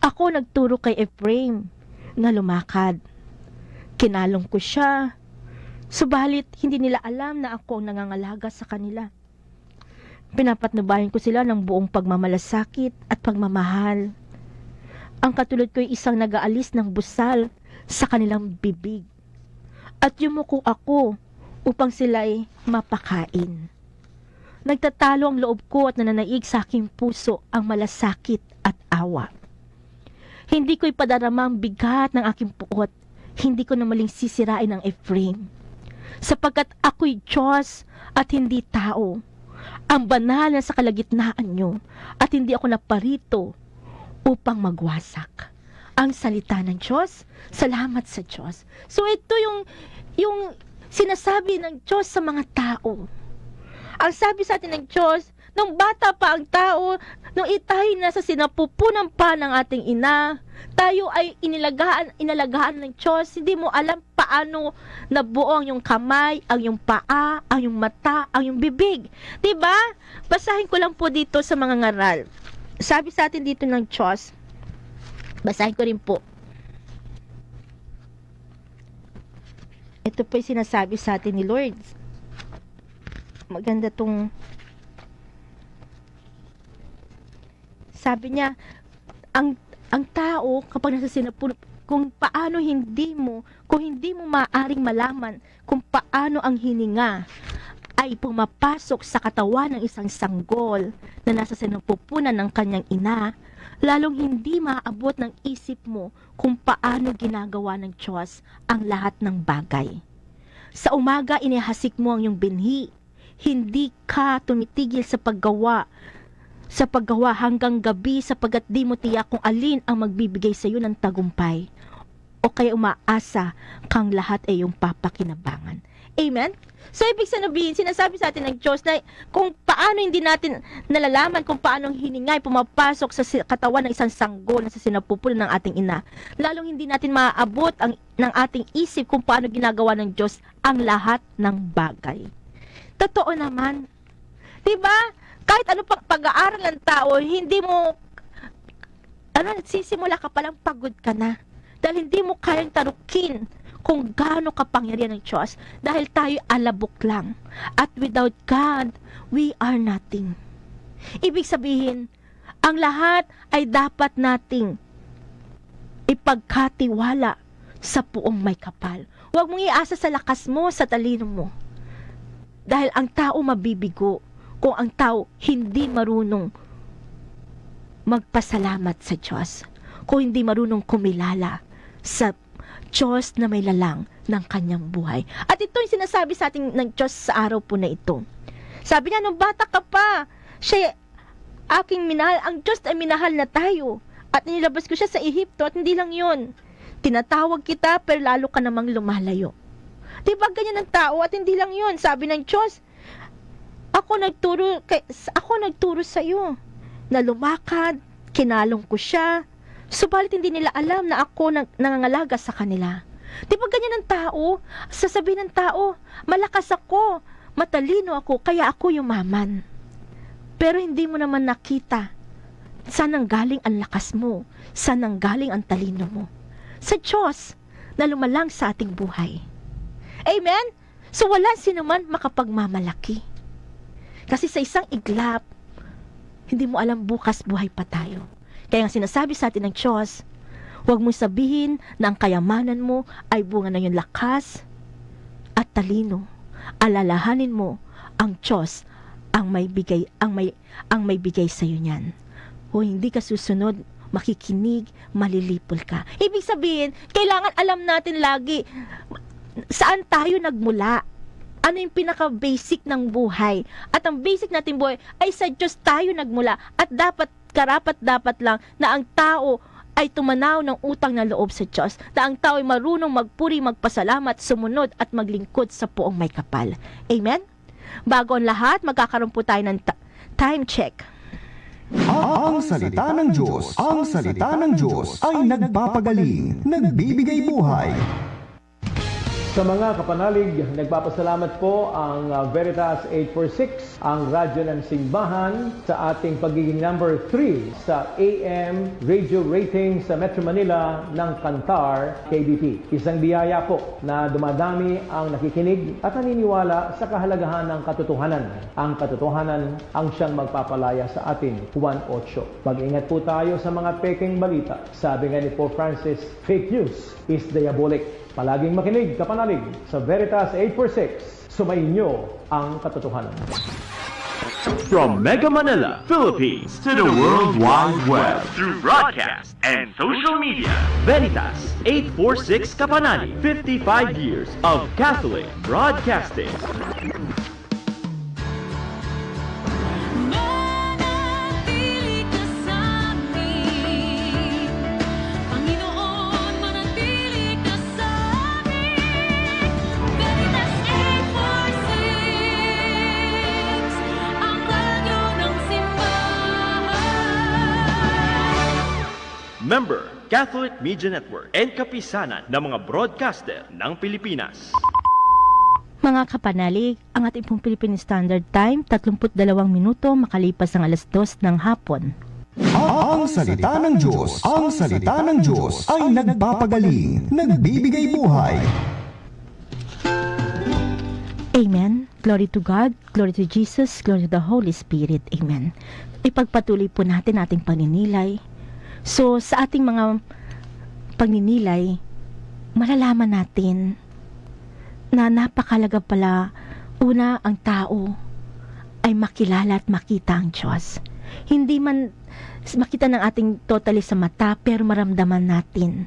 Ako nagturo kay Ephraim na lumakad. Kinalong ko siya, subalit hindi nila alam na ako ang nangangalaga sa kanila. Pinapatnubayan ko sila ng buong pagmamalasakit at pagmamahal. Ang katulad ko ay isang nag-aalis ng busal sa kanilang bibig. At yumuko ako upang sila'y mapakain. Nagtatalo ang loob ko at nananaig sa aking puso ang malasakit at awa. Hindi ko ipadarama ang bigat ng aking puot. Hindi ko na maling sisirain ang Ephraim. Sapagkat ako'y Diyos at hindi tao. Ang banal na sa kalagitnaan nyo at hindi ako naparito upang magwasak. Ang salita ng Diyos, salamat sa Diyos. So ito yung sinasabi ng Diyos sa mga tao. Ang sabi sa atin ng Diyos, nung bata pa ang tao, nung tayo nasa sinapupunan pa ng ating ina, tayo ay inalagaan ng Diyos. Hindi mo alam paano nabuo ang iyong kamay, ang iyong paa, ang iyong mata, ang iyong bibig. Diba? Basahin ko lang po dito sa mga ngaral. Sabi sa atin dito ng Diyos, basahin ko rin po. Ito po yung sinasabi sa atin ni Lord. Maganda tong sabi niya, ang tao kapag nasa sinapuno, kung hindi mo maaring malaman kung paano ang hininga ay pumapasok sa katawan ng isang sanggol na nasa sinapupunan ng kanyang ina, lalong hindi maaabot ng isip mo kung paano ginagawa ng Diyos ang lahat ng bagay. Sa umaga, inihasik mo ang iyong binhi. Hindi ka tumitigil sa paggawa hanggang gabi sapagkat di mo tiyak kung alin ang magbibigay sa iyo ng tagumpay o kaya umaasa kang lahat ay iyong papakinabangan. Amen? So, ibig sabihin, sinasabi sa atin ng Diyos na kung paano hindi natin nalalaman kung paano ang hiningay pumapasok sa katawan ng isang sanggol na sa sinapupunan ng ating ina. Lalong hindi natin maaabot ng ating isip kung paano ginagawa ng Diyos ang lahat ng bagay. Totoo naman. Diba? Kahit ano pang pag-aaral ng tao, hindi mo, nagsisimula ka palang pagod ka na. Dahil hindi mo kayang tarukin kung gaano kapangyarihan ng Diyos. Dahil tayo alabok lang. At without God, we are nothing. Ibig sabihin, ang lahat ay dapat nating ipagkatiwala sa puong may kapal. Huwag mong iasa sa lakas mo, sa talino mo. Dahil ang tao mabibigo kung ang tao hindi marunong magpasalamat sa Diyos. Kung hindi marunong kumilala sa Diyos na may lalang ng kanyang buhay. At ito yung sinasabi sa ating ng Diyos sa araw po na ito. Sabi niya, nung bata ka pa, siya aking minahal. Ang Diyos ay minahal na tayo. At nilabas ko siya sa Ehipto at hindi lang yun. Tinatawag kita pero lalo ka namang lumalayo. Diba ganyan ang tao at hindi lang yun. Sabi ng Diyos, ako nagturo sa iyo na lumakad kinalong ko siya. Subalit hindi nila alam na ako nangangalaga sa kanila. Di ba ganyan ang tao? Sasabihin ng tao, malakas ako, matalino ako, kaya ako yumaman. Pero hindi mo naman nakita saan ang galing ang lakas mo, saan ang galing ang talino mo. Sa Diyos na lumalang sa ating buhay. Amen? So wala sinuman makapagmamalaki. Kasi sa isang iglap, hindi mo alam bukas buhay pa tayo. Kaya ang sinasabi sa atin ng Diyos, huwag mong sabihin na ang kayamanan mo ay bunga ng iyong lakas at talino. Alalahanin mo ang Diyos ang may bigay sa iyo niyan. O hindi ka susunod, makikinig, malilipol ka. Ibig sabihin, kailangan alam natin lagi saan tayo nagmula. Ano yung pinaka-basic ng buhay. At ang basic nating buhay ay sa Diyos tayo nagmula. At karapat-dapat lang na ang tao ay tumanaw ng utang na loob sa Diyos. Na ang tao ay marunong magpuri, magpasalamat, sumunod at maglingkod sa poong may kapal. Amen? Bago ang lahat, magkakaroon po tayo ng time check. Ang salita ng Diyos, ang salita ng Diyos ay nagpapagaling, nagbibigay buhay. Sa mga kapanalig, nagpapasalamat po ang Veritas 846, ang radyo ng simbahan, sa ating pagiging number 3 sa AM radio rating sa Metro Manila ng Kantar KBP. Isang biyaya po na dumadami ang nakikinig at naniniwala sa kahalagahan ng katotohanan. Ang katotohanan ang siyang magpapalaya sa atin, Juan 8. Mag-ingat po tayo sa mga peking balita. Sabi nga ni Pope Francis, fake news is diabolic. Palaging makinig, kapanalig, sa Veritas 846, sumainyo ang katotohanan. From Mega Manila, Philippines, to the World Wide Web, through broadcast and social media, Veritas 846 Kapanani, 55 years of Catholic broadcasting. Manatili ka sa amin, Panginoon, manatili ka sa amin. Veritas 846, ang radyo ng simbahan. Member, Catholic Media Network and kapisanan ng mga broadcaster ng Pilipinas. Mga kapanalig, ang ating pong Philippine Standard Time, 32 minuto makalipas ang 2:00 ng hapon. Ang salita ng Diyos, ang salita ng Diyos ay nagpapagaling, nagbibigay buhay. Amen. Glory to God, glory to Jesus, glory to the Holy Spirit. Amen. Ipagpatuloy po natin ating paninilay. So, sa ating mga pagninilay, malalaman natin na napakalaga pala, una, ang tao ay makilala at makita ang Diyos. Hindi man makita ng ating totally sa mata, pero maramdaman natin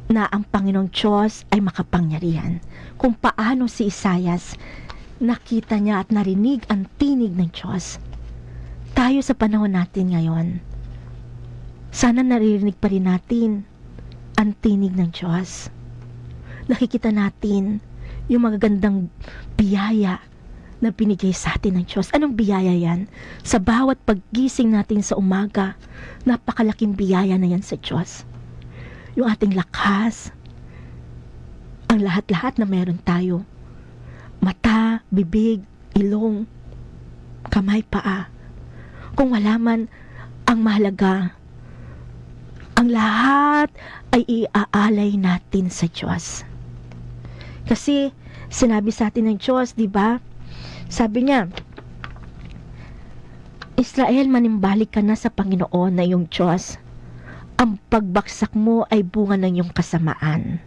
na ang Panginoong Diyos ay makapangyarihan. Kung paano si Isaias, nakita niya at narinig ang tinig ng Diyos. Tayo sa panahon natin ngayon, sana naririnig pa rin natin ang tinig ng Diyos. Nakikita natin yung magagandang biyaya na binigay sa atin ng Diyos. Anong biyaya yan? Sa bawat paggising natin sa umaga, napakalaking biyaya na yan sa Diyos. Yung ating lakas, ang lahat-lahat na meron tayo. Mata, bibig, ilong, kamay, paa. Kung wala man, ang mahalaga, ang lahat ay iaalay natin sa Diyos. Kasi sinabi sa atin ng Diyos, di ba? Sabi niya, Israel, manimbalik ka na sa Panginoon na iyong Diyos. Ang pagbaksak mo ay bunga ng iyong kasamaan.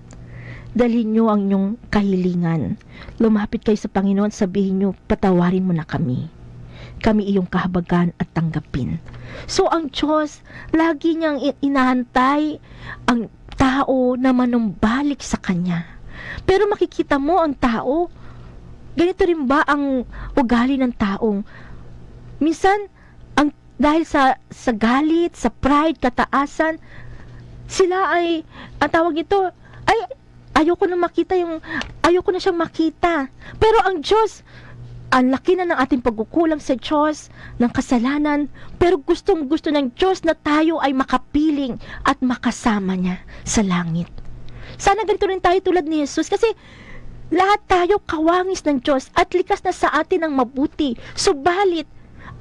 Dalhin niyo ang iyong kahilingan. Lumapit kayo sa Panginoon, sabihin niyo, patawarin mo na kami. Kami iyong kahabagan at tanggapin. So ang Diyos, lagi niyang inahantay ang tao na manumbalik sa Kanya. Pero makikita mo ang tao, ganito rin ba ang ugali ng taong minsan, dahil sa galit, sa pride, kataasan, sila ay, ang tawag ito, ayoko na siyang makita. Pero ang Diyos, Ang laki na ng ating pagkukulang sa Diyos, ng kasalanan, pero gustong-gusto ng Diyos na tayo ay makapiling at makasama niya sa langit. Sana ganito rin tayo tulad ni Jesus kasi lahat tayo kawangis ng Diyos at likas na sa atin ang mabuti. Subalit,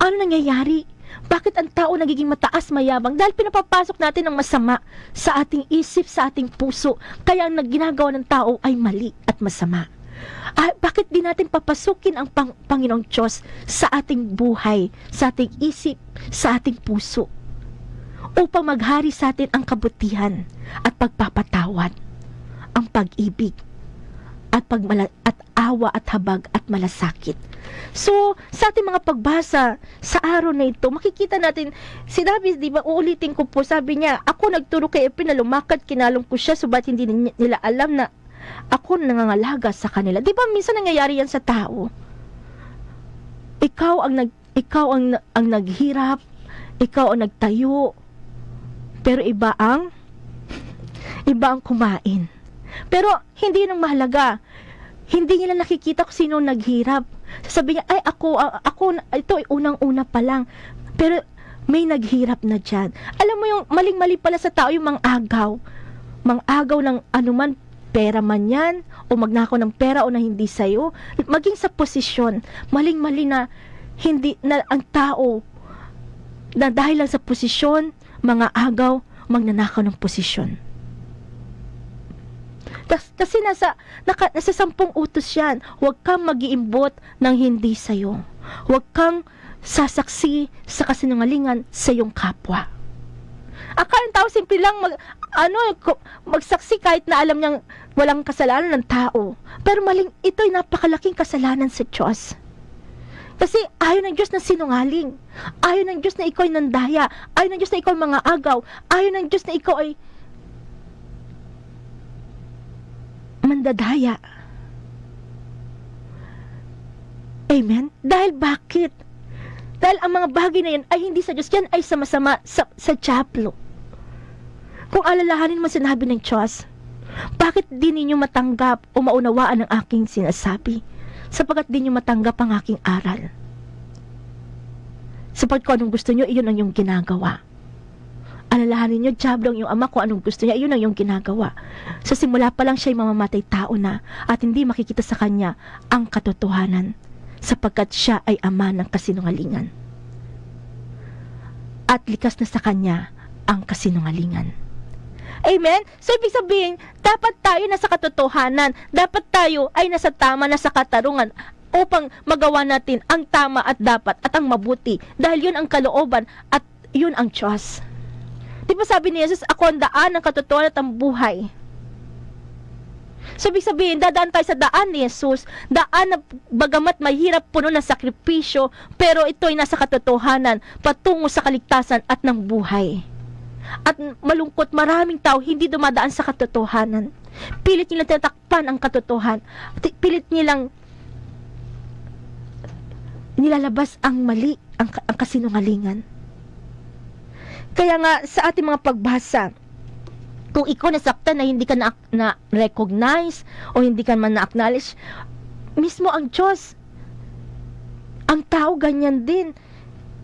ano nangyayari? Bakit ang tao nagiging mataas mayabang? Dahil pinapapasok natin ang masama sa ating isip, sa ating puso. Kaya ang ginagawa ng tao ay mali at masama. Bakit di natin papasukin ang Panginoong Diyos sa ating buhay, sa ating isip, sa ating puso upang maghari sa atin ang kabutihan at pagpapatawad, ang pag-ibig at awa at habag at malasakit. So, sa ating mga pagbasa sa araw na ito, makikita natin, si David, di ba, uulitin ko po, sabi niya, ako nagturo kay Efraim na lumakad, kinalong ko siya, subat hindi nila alam na ako nangangalaga sa kanila. Di ba minsan nangyayari yan sa tao? Ikaw ang naghirap, ikaw ang nagtayo, pero iba ang kumain. Pero hindi yun ang mahalaga. Hindi nila nakikita kung sino naghirap. Sabi niya, ay ako, ito ay unang-una pa lang. Pero may naghirap na dyan. Alam mo yung maling-mali pala sa tao yung mang-agaw. Mang-agaw ng anuman, pera man yan, o magnakaw ng pera o na hindi sa'yo. Maging sa posisyon, maling-mali na hindi na ang tao na dahil lang sa posisyon, mga agaw, magnanakaw ng posisyon. Kasi nasa 10 utos yan. Huwag kang mag-iimbot ng hindi sa'yo. Huwag kang sasaksi sa kasinungalingan sa iyong kapwa. Akala ng tao simple lang magsaksi kahit na alam niyang walang kasalanan ng tao. Pero maling ito'y napakalaking kasalanan sa Diyos. Kasi ayaw ng Diyos na sinungaling. Ayaw ng Diyos na ikaw ay nandaya. Ayaw ng Diyos na ikaw ay mga agaw. Ayaw ng Diyos na ikaw ay mandadaya. Amen? Dahil bakit? Dahil ang mga bagay na yan ay hindi sa Diyos. Yan ay sama-sama sa diablo. Kung alalahanin mo sinabi ng Diyos, bakit di ninyo matanggap o maunawaan ang aking sinasabi? Sapagkat di nyo matanggap ang aking aral. Sapagkat kung anong gusto nyo, iyon ang iyong ginagawa. Alalahanin nyo, diablo ang iyong ama, kung anong gusto niya, iyon ang iyong ginagawa. Sa simula pa lang siya'y mamamatay tao na at hindi makikita sa kanya ang katotohanan sapagkat siya ay ama ng kasinungalingan. At likas na sa kanya ang kasinungalingan. Amen? So, ibig sabihin, dapat tayo nasa katotohanan. Dapat tayo ay nasa tama, nasa katarungan upang magawa natin ang tama at dapat at ang mabuti. Dahil yun ang kalooban at yun ang Diyos. Di ba sabi ni Jesus, ako ang daan, ang katotohanan at ang buhay. So, ibig sabihin, dadaan tayo sa daan ni Jesus, daan na bagamat mahirap puno ng sakripisyo, pero ito'y nasa katotohanan, patungo sa kaligtasan at ng buhay. At malungkot, maraming tao hindi dumadaan sa katotohanan. Pilit nilang tinatakpan ang katotohanan. Pilit nilang nilalabas ang mali, ang kasinungalingan. Kaya nga, sa ating mga pagbasa, kung ikaw nasaktan na hindi ka na-recognize o hindi ka man na-acknowledge, mismo ang Diyos, ang tao ganyan din.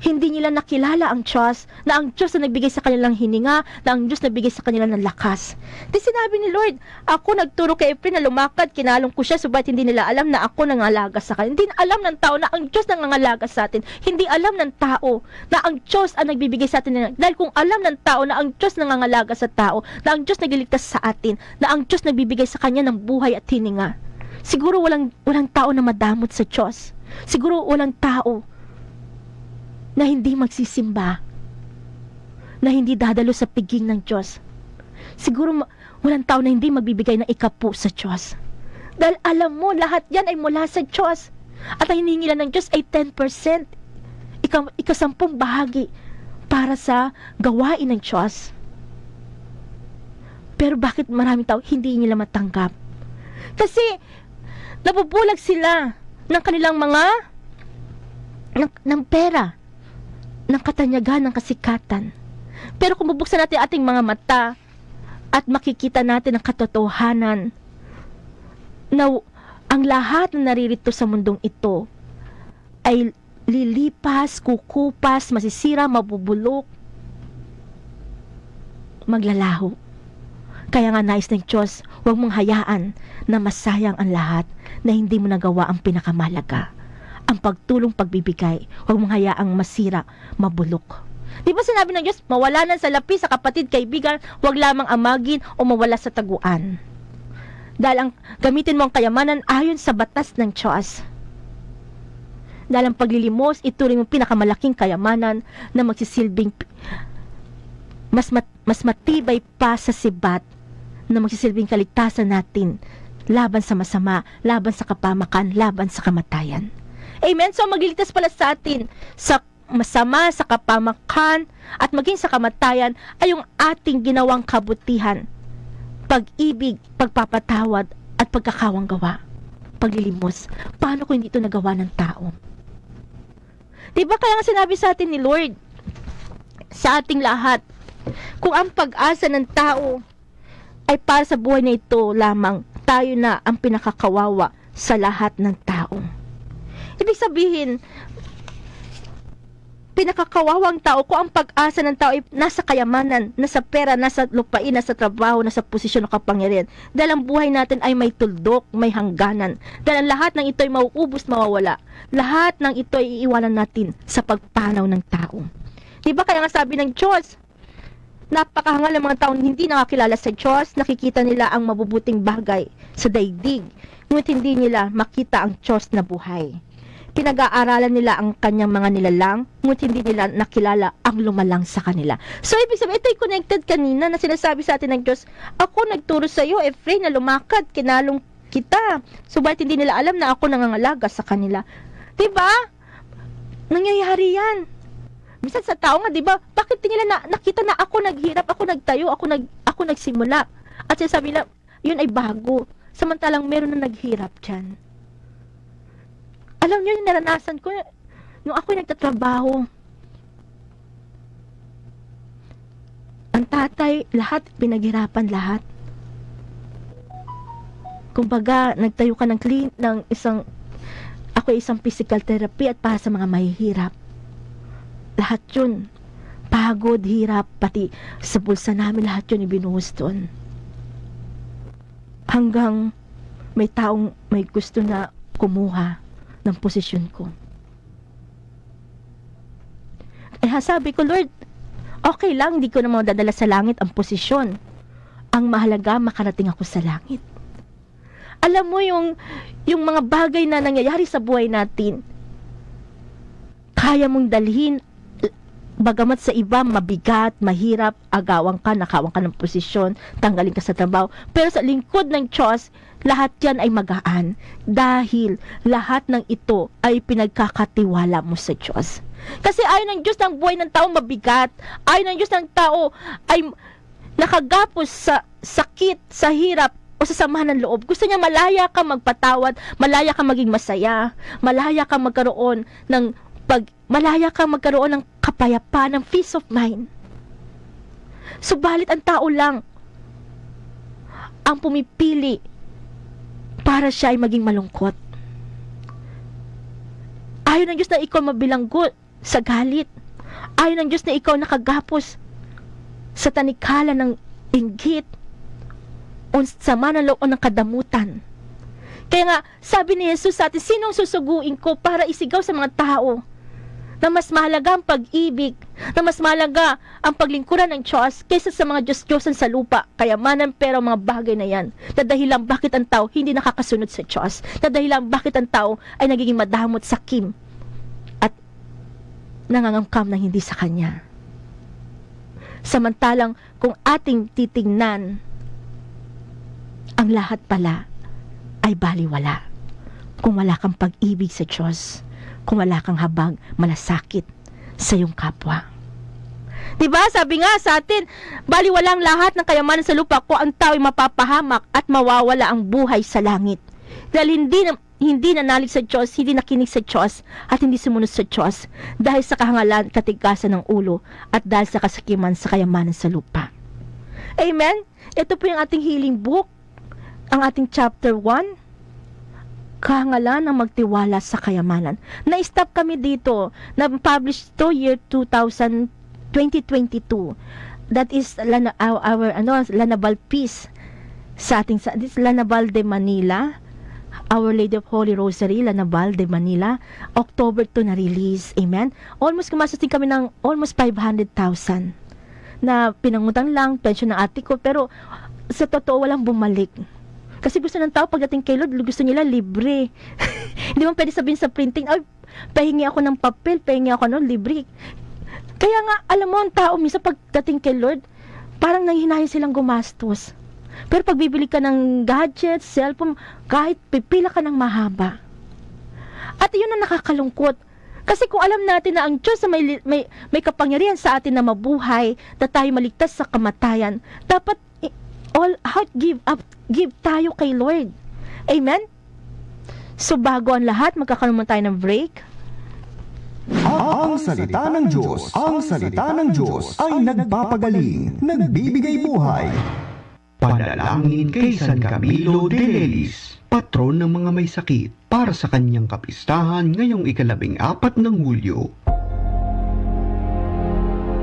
Hindi nila nakilala ang Diyos, na ang Diyos na nagbigay sa kanilang hininga, na ang Diyos na nagbigay sa kanila ng lakas. Di sinabi ni Lord, ako nagturo kay Efraim na lumakad, kinalong ko siya, subalit hindi nila alam na ako nangalaga sa kanila. Hindi alam ng tao na ang Diyos nangangalaga sa atin. Hindi alam ng tao na ang Diyos ang nagbibigay sa atin. Dahil kung alam ng tao na ang Diyos nangangalaga sa tao, na ang Diyos nagliligtas sa atin, na ang Diyos nagbibigay sa kanya ng buhay at hininga, siguro walang tao na madamot sa Diyos. Siguro walang tao na hindi magsisimba, na hindi dadalo sa piging ng Diyos. Siguro walang tao na hindi magbibigay ng ikapu sa Diyos. Dahil alam mo, lahat yan ay mula sa Diyos. At ang hinihingi lang ng Diyos ay 10%. Ika-10 bahagi para sa gawain ng Diyos. Pero bakit maraming tao hindi nila matanggap? Kasi nabubulag sila ng kanilang mga ng pera, ng katanyagan, ng kasikatan. Pero kung bubuksan natin ating mga mata at makikita natin ang katotohanan na ang lahat na naririto sa mundong ito ay lilipas, kukupas, masisira, mabubulok, maglalaho. Kaya nga nais ng Diyos, huwag mong hayaan na masayang ang lahat na hindi mo nagawa ang pinakamalaga. Ang pagtulong, pagbibigay, huwag mong hayaang masira, mabulok. Di ba sinabi ng Diyos, mawala ng salapi sa kapatid, kaibigan, huwag lamang amagin o mawala sa taguan. Dahil ang gamitin mo ang kayamanan ayon sa batas ng Diyos. Dahil ang paglilimos, ituring mo pinakamalaking kayamanan na magsisilbing mas matibay pa sa sibat na magsisilbing kaligtasan natin laban sa masama, laban sa kapamakan, laban sa kamatayan. Amen? So magliligtas pala sa atin sa masama, sa kapamakan, at maging sa kamatayan ay yung ating ginawang kabutihan, pag-ibig, pagpapatawad, at pagkakawang gawa, paglilimos. Paano kung hindi ito nagawa ng tao? Diba kaya nga sinabi sa atin ni Lord, sa ating lahat, kung ang pag-asa ng tao ay para sa buhay na ito lamang, tayo na ang pinakakawawa sa lahat ng tao. Ibig sabihin, pinakakawawang tao kung ang pag-asa ng tao ay nasa kayamanan, nasa pera, nasa lupain, nasa trabaho, nasa posisyon o kapangyarihan. Dahil ang buhay natin ay may tuldok, may hangganan. Dahil ang lahat ng ito ay mauubos, mawawala. Lahat ng ito ay iiwanan natin sa pagpanaw ng tao. Diba kaya nga sabi ng Diyos, napakahangal ng mga taong hindi nakakilala sa Diyos, nakikita nila ang mabubuting bagay sa daigdig, ngunit hindi nila makita ang Diyos na buhay. Pinag-aaralan nila ang kanyang mga nilalang, ngunit hindi nila nakilala ang lumalang sa kanila. So, ibig sabihin, ito ay connected kanina na sinasabi sa atin ng Diyos, ako nagturo sa iyo, Efrain, na lumakad, kinalong kita. Subalit hindi nila alam na ako nangangalaga sa kanila. Diba? Nangyayari yan. Minsan sa tao nga, diba, bakit di nila nakita na ako naghirap, ako nagtayo, ako nagsimula. At sinasabi nila, yun ay bago. Samantalang meron na naghirap dyan. Alam nyo, yung naranasan ko, nung ako'y nagtatrabaho, ang tatay, lahat, pinaghirapan lahat. Kumbaga, nagtayo ka ng ako ay isang physical therapy at para sa mga mahihirap. Lahat yun, pagod, hirap, pati sa bulsa namin, lahat yun ibinuhos doon. Hanggang may taong may gusto na kumuha ng posisyon ko. Sabi ko, Lord, okay lang, hindi ko na madadala sa langit ang posisyon. Ang mahalaga, makarating ako sa langit. Alam mo yung mga bagay na nangyayari sa buhay natin, kaya mong dalhin, bagamat sa iba, mabigat, mahirap, agawang ka, nakawang ka ng posisyon, tanggalin ka sa trabaho. Pero sa lingkod ng Diyos, lahat yan ay magaan. Dahil lahat ng ito ay pinagkakatiwala mo sa Diyos. Kasi ayaw ng Diyos ng buhay ng tao mabigat. Ayaw ng Diyos ng tao ay nakagapos sa sakit, sa hirap, o sa samahan ng loob. Gusto niya malaya ka magpatawad, malaya ka maging masaya, malaya ka magkaroon ng malaya kang magkaroon ng kapayapaan, ng peace of mind. Subalit ang tao lang ang pumipili para siya ay maging malungkot. Ayaw ng Diyos na ikaw mabilanggo sa galit. Ayaw ng Diyos na ikaw nakagapos sa tanikala ng inggit o sama ng loob o ng kadamutan. Kaya nga, sabi ni Jesus sa atin, sinong susuguin ko para isigaw sa mga tao na mas mahalaga ang pag-ibig, na mas mahalaga ang paglingkuran ng Diyos kaysa sa mga Diyos-Diyosan sa lupa, kayamanan, pero mga bagay na yan. Na dahilan bakit ang tao hindi nakakasunod sa Diyos. Na dahilan bakit ang tao ay nagiging madamot, sakim, at nangangangkam na hindi sa Kanya. Samantalang kung ating titingnan, ang lahat pala ay baliwala. Kung wala kang pag-ibig sa Diyos, kung wala kang habag, malasakit sa iyong kapwa. Diba? Sabi nga sa atin, baliwala ang lahat ng kayamanan sa lupa kung ang tao ay mapapahamak at mawawala ang buhay sa langit. Dahil hindi nanalig sa Diyos, hindi nakinig sa Diyos, at hindi sumunod sa Diyos, dahil sa kahangalan, katigasan ng ulo, at dahil sa kasakiman sa kayamanan sa lupa. Amen? Ito po yung ating healing book, ang ating chapter 1, kahangalan ang magtiwala sa kayamanan. Na-stop kami dito. Na-publish to year 2022. That is our Lanabal Peace sa ating this Lanabal de Manila. Our Lady of Holy Rosary, Lanabal de Manila, October 2 na release. Amen. Almost kumasasting kami ng almost 500,000 na pinangutang lang, pension ng ate ko, pero sa totoo walang bumalik. Kasi gusto ng tao pagdating kay Lord, gusto nila libre. Hindi mo pwede sabihin sa printing, ay, pahingi ako ng papel, pahingi ako libre. Kaya nga, alam mo, ang tao, minsan pagdating kay Lord, parang nanghinahin silang gumastos. Pero pag bibili ka ng gadgets, cellphone, kahit pipila ka ng mahaba. At yun ang nakakalungkot. Kasi kung alam natin na ang Diyos may kapangyarihan sa atin na mabuhay, na tayo maligtas sa kamatayan, dapat all out give tayo kay Lord. Amen? So bago ang lahat, magkakaroon tayo ng break. Ang salita ng Diyos, ang salita ng Diyos ay nagpapagaling, nagbibigay buhay. Panalangin kay San Camilo de Lelis, patron ng mga may sakit, para sa kanyang kapistahan ngayong 14 ng Hulyo.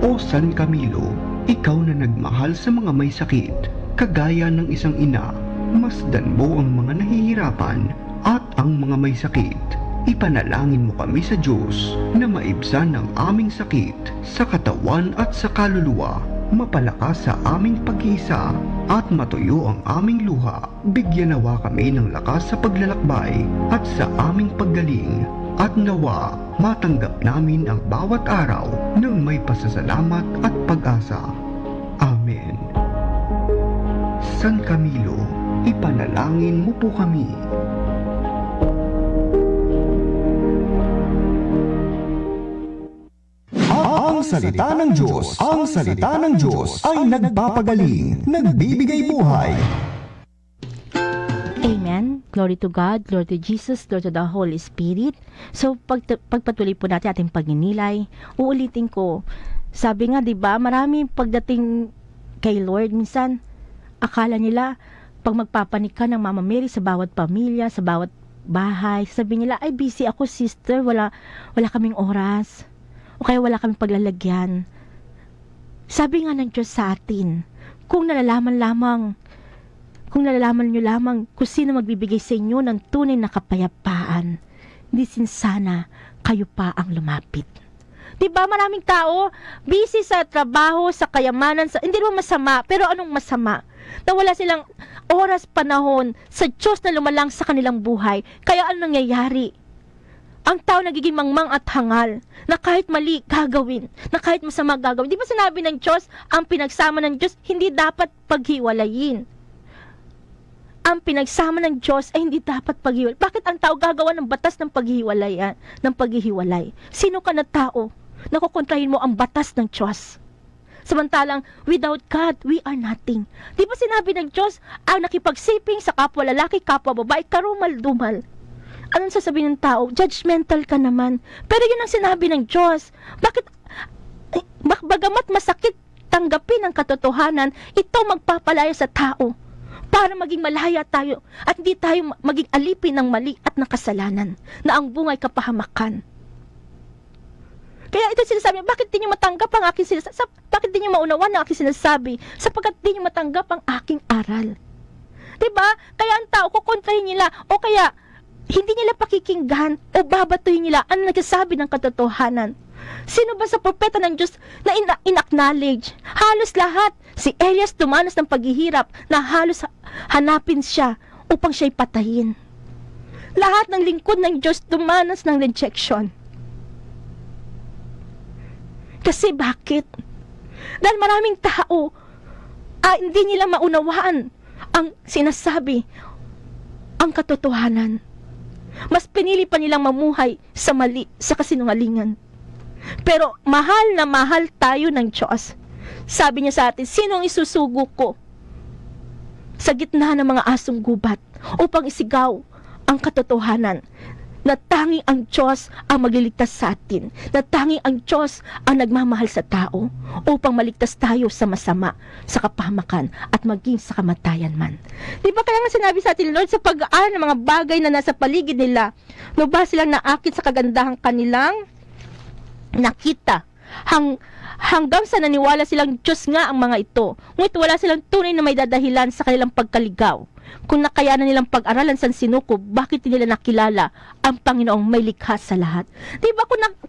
O San Camilo, ikaw na nagmahal sa mga may sakit, kagaya ng isang ina, masdan mo ang mga nahihirapan at ang mga may sakit. Ipanalangin mo kami sa Diyos na maibsan ang aming sakit sa katawan at sa kaluluwa, mapalakas sa aming pag-iisa at matuyo ang aming luha. Bigyan nawa kami ng lakas sa paglalakbay at sa aming paggaling, at nawa matanggap namin ang bawat araw ng may pasasalamat at pag-asa. Amen. San Camilo, ipanalangin mo po kami. Ang salita ng Diyos, ang salita ng Diyos ay nagpapagaling, nagbibigay buhay. Amen. Glory to God, glory to Jesus, glory to the Holy Spirit. So, pagpatuloy po natin ating pagninilay, uulitin ko. Sabi nga, di ba, marami pagdating kay Lord, minsan, akala nila, pag magpapanik ka ng Mama Mary sa bawat pamilya, sa bawat bahay, sabi nila, ay, busy ako, sister, wala kaming oras. O kaya wala kaming paglalagyan. Sabi nga ng Diyos sa atin, kung nalalaman nyo lamang kung sino magbibigay sa inyo ng tunay na kapayapaan, hindi sana kayo pa ang lumapit. Diba maraming tao, busy sa trabaho, sa kayamanan, hindi naman masama, pero anong masama? Na wala silang oras, panahon sa Diyos na lumalang sa kanilang buhay. Kaya ano nangyayari? Ang tao nagiging mangmang at hangal, na kahit mali gagawin, na kahit masama gagawin. Di ba sinabi ng Diyos, ang pinagsama ng Diyos hindi dapat paghiwalayin. Ang pinagsama ng Diyos ay hindi dapat paghiwalay. Bakit ang tao gagawa ng batas ng paghihiwalay? Sino ka na tao na kukontrahin mo ang batas ng Diyos? Samantalang, without God, we are nothing. Di ba sinabi ng Diyos, ang nakipagsiping sa kapwa lalaki, kapwa babae, karumal-dumal. Anong sasabihin ng tao? Judgmental ka naman. Pero yun ang sinabi ng Diyos. Bagamat masakit tanggapin ang katotohanan, ito magpapalaya sa tao para maging malaya tayo at hindi tayo maging alipin ng mali at ng kasalanan na ang bungay kapahamakan. Kaya ito sinasabi, bakit di nyo matanggap ang aking sinasabi? Bakit di nyo maunawan ang aking sinasabi? Sapagkat di nyo matanggap ang aking aral. Diba? Kaya ang tao, kukontrahin nila o kaya hindi nila pakikinggan o babatuhin nila ang nagsasabi ng katotohanan. Sino ba sa propeta ng Diyos na in-acknowledge? Halos lahat. Si Elias dumanas ng paghihirap na halos hanapin siya upang siya'y patayin. Lahat ng lingkod ng Diyos dumanas ng rejection. Kasi bakit? Dahil maraming tao hindi nila maunawaan ang sinasabi, ang katotohanan. Mas pinili pa nilang mamuhay sa mali, sa kasinungalingan. Pero mahal na mahal tayo ng Diyos. Sabi niya sa atin, sino ang isusugo ko sa gitna ng mga asong gubat upang isigaw ang katotohanan? na tanging ang Diyos ang magliligtas sa atin, na tanging ang Diyos ang nagmamahal sa tao upang maligtas tayo sa masama, sa kapahamakan at maging sa kamatayan man. Di ba kaya nga sinabi sa atin, Lord, sa pag-aaral ng mga bagay na nasa paligid nila, lubha silang naakit sa kagandahang kanilang nakita, hanggang sa naniwala silang Diyos nga ang mga ito. Ngunit wala silang tunay na may dadahilan sa kanilang pagkaligaw. Kung nakayanan nilang pag-aralan sa sinukob, bakit nila nakilala ang Panginoong may likha sa lahat? Diba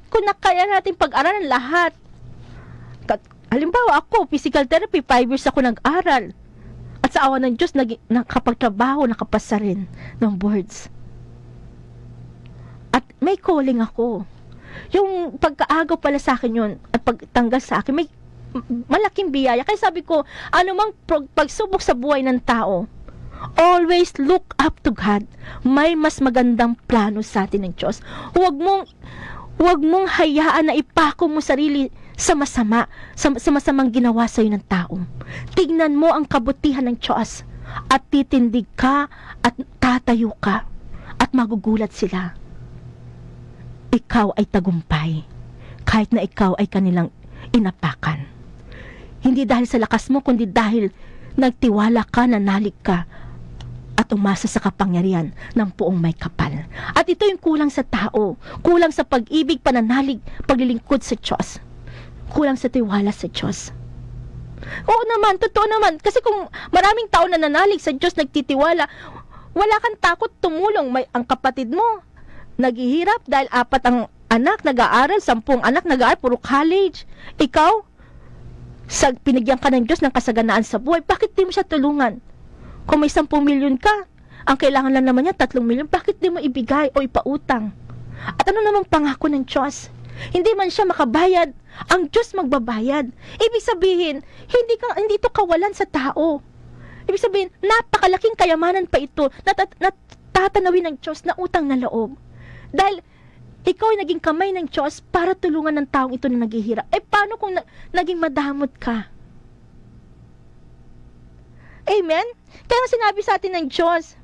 kung nakayanan natin pag-aralan lahat? Halimbawa ako, physical therapy, 5 years ako nag-aral. At sa awa ng Diyos, nakapagtrabaho, nakapasa rin ng boards. At may calling ako. Yung pagkaagaw pala sa akin yun, at pagtanggal sa akin, may malaking biyaya. Kaya sabi ko, anumang pagsubok sa buhay ng tao, always look up to God. May mas magandang plano sa atin ng Diyos. Huwag mong hayaan na ipako mo sarili sa masama, sa masamang ginawa sa iyo ng tao. Tignan mo ang kabutihan ng Diyos at titindig ka at tatayo ka at magugulat sila. Ikaw ay tagumpay kahit na ikaw ay kanilang inapakan. Hindi dahil sa lakas mo, kundi dahil nagtiwala ka, nanalig ka at umasa sa kapangyarihan ng Poong may kapal. At ito yung kulang sa tao, kulang sa pag-ibig, pananalig, paglilingkod sa Diyos, kulang sa tiwala sa Diyos. Oo naman, totoo naman, kasi kung maraming tao na nanalig sa Diyos, nagtitiwala, wala kang takot tumulong. Ang kapatid mo naghihirap dahil 4 ang anak nag-aaral, 10 anak nag-aaral, puro college. Ikaw, pinigyan ka ng Diyos ng kasaganaan sa buhay, bakit di mo siya tulungan? Kung may 10 milyon ka, ang kailangan lang naman niya 3 milyon, bakit di mo ibigay o ipautang? At ano namang pangako ng Diyos? Hindi man siya makabayad, ang Diyos magbabayad. Ibig sabihin, hindi ito kawalan sa tao. Ibig sabihin, napakalaking kayamanan pa ito na tatanawin ng Diyos na utang na loob. Dahil ikaw ay naging kamay ng Diyos para tulungan ng taong ito na naghihirap. Paano kung naging madamot ka? Amen? Kaya sinabi sa atin ng Diyos,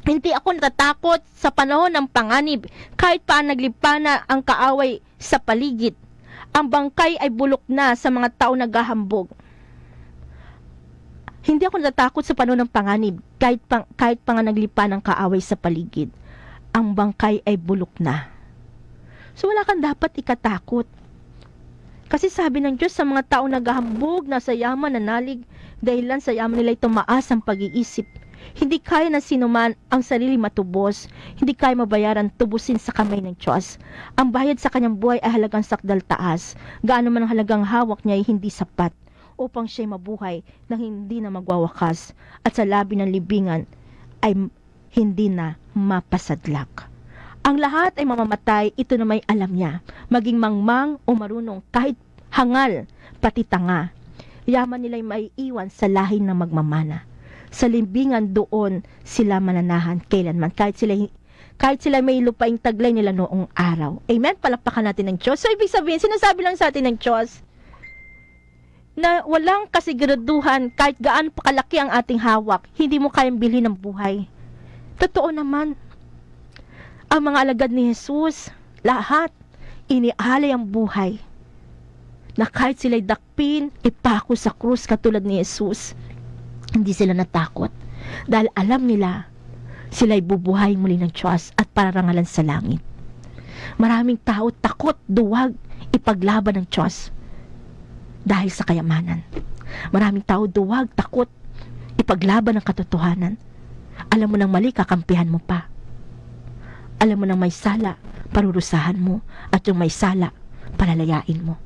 hindi ako natatakot sa panahon ng panganib, kahit pa naglipa na ang kaaway sa paligid. Ang bangkay ay bulok na sa mga tao naghahambog. Hindi ako natatakot sa panahon ng panganib, kahit pa nga naglipa ng kaaway sa paligid. Ang bangkay ay bulok na. So wala kang dapat ikatakot. Kasi sabi ng Diyos sa mga tao naghahambog, nasa yaman, nanalig, dahilan sa yaman nila tumaas ang pag-iisip. Hindi kaya ng sinuman ang sarili matubos, hindi kaya mabayaran tubusin sa kamay ng Diyos. Ang bayad sa kanyang buhay ay halagang sakdal taas. Gaano man ang halagang hawak niya ay hindi sapat upang siya'y mabuhay nang hindi na magwawakas at sa labi ng libingan ay hindi na mapasadlak. Ang lahat ay mamamatay, ito na may alam niya. Maging mangmang o marunong, kahit hangal, pati tanga. Yaman nila'y maiiwan sa lahi na magmamana. Sa limbingan doon sila mananahan kailanman, kahit sila may lupaing taglay nila noong araw. Amen? Palakpakan natin ng Diyos. So, ibig sabihin, sinasabi lang sa atin ng Diyos na walang kasiguraduhan kahit gaano pa kalaki ang ating hawak, hindi mo kayang bilhin ng buhay. Totoo naman. Ang mga alagad ni Jesus, lahat, inialay ang buhay. Na kahit sila'y dakpin, ipako sa krus katulad ni Jesus, hindi sila natakot. Dahil alam nila, sila'y bubuhay muli ng Diyos at pararangalan sa langit. Maraming tao takot, duwag, ipaglaban ng Diyos dahil sa kayamanan. Maraming tao duwag, takot, ipaglaban ng katotohanan. Alam mo nang mali, kakampihan mo pa. Alam mo nang may sala, parurusahan mo, at yung may sala, palalayain mo.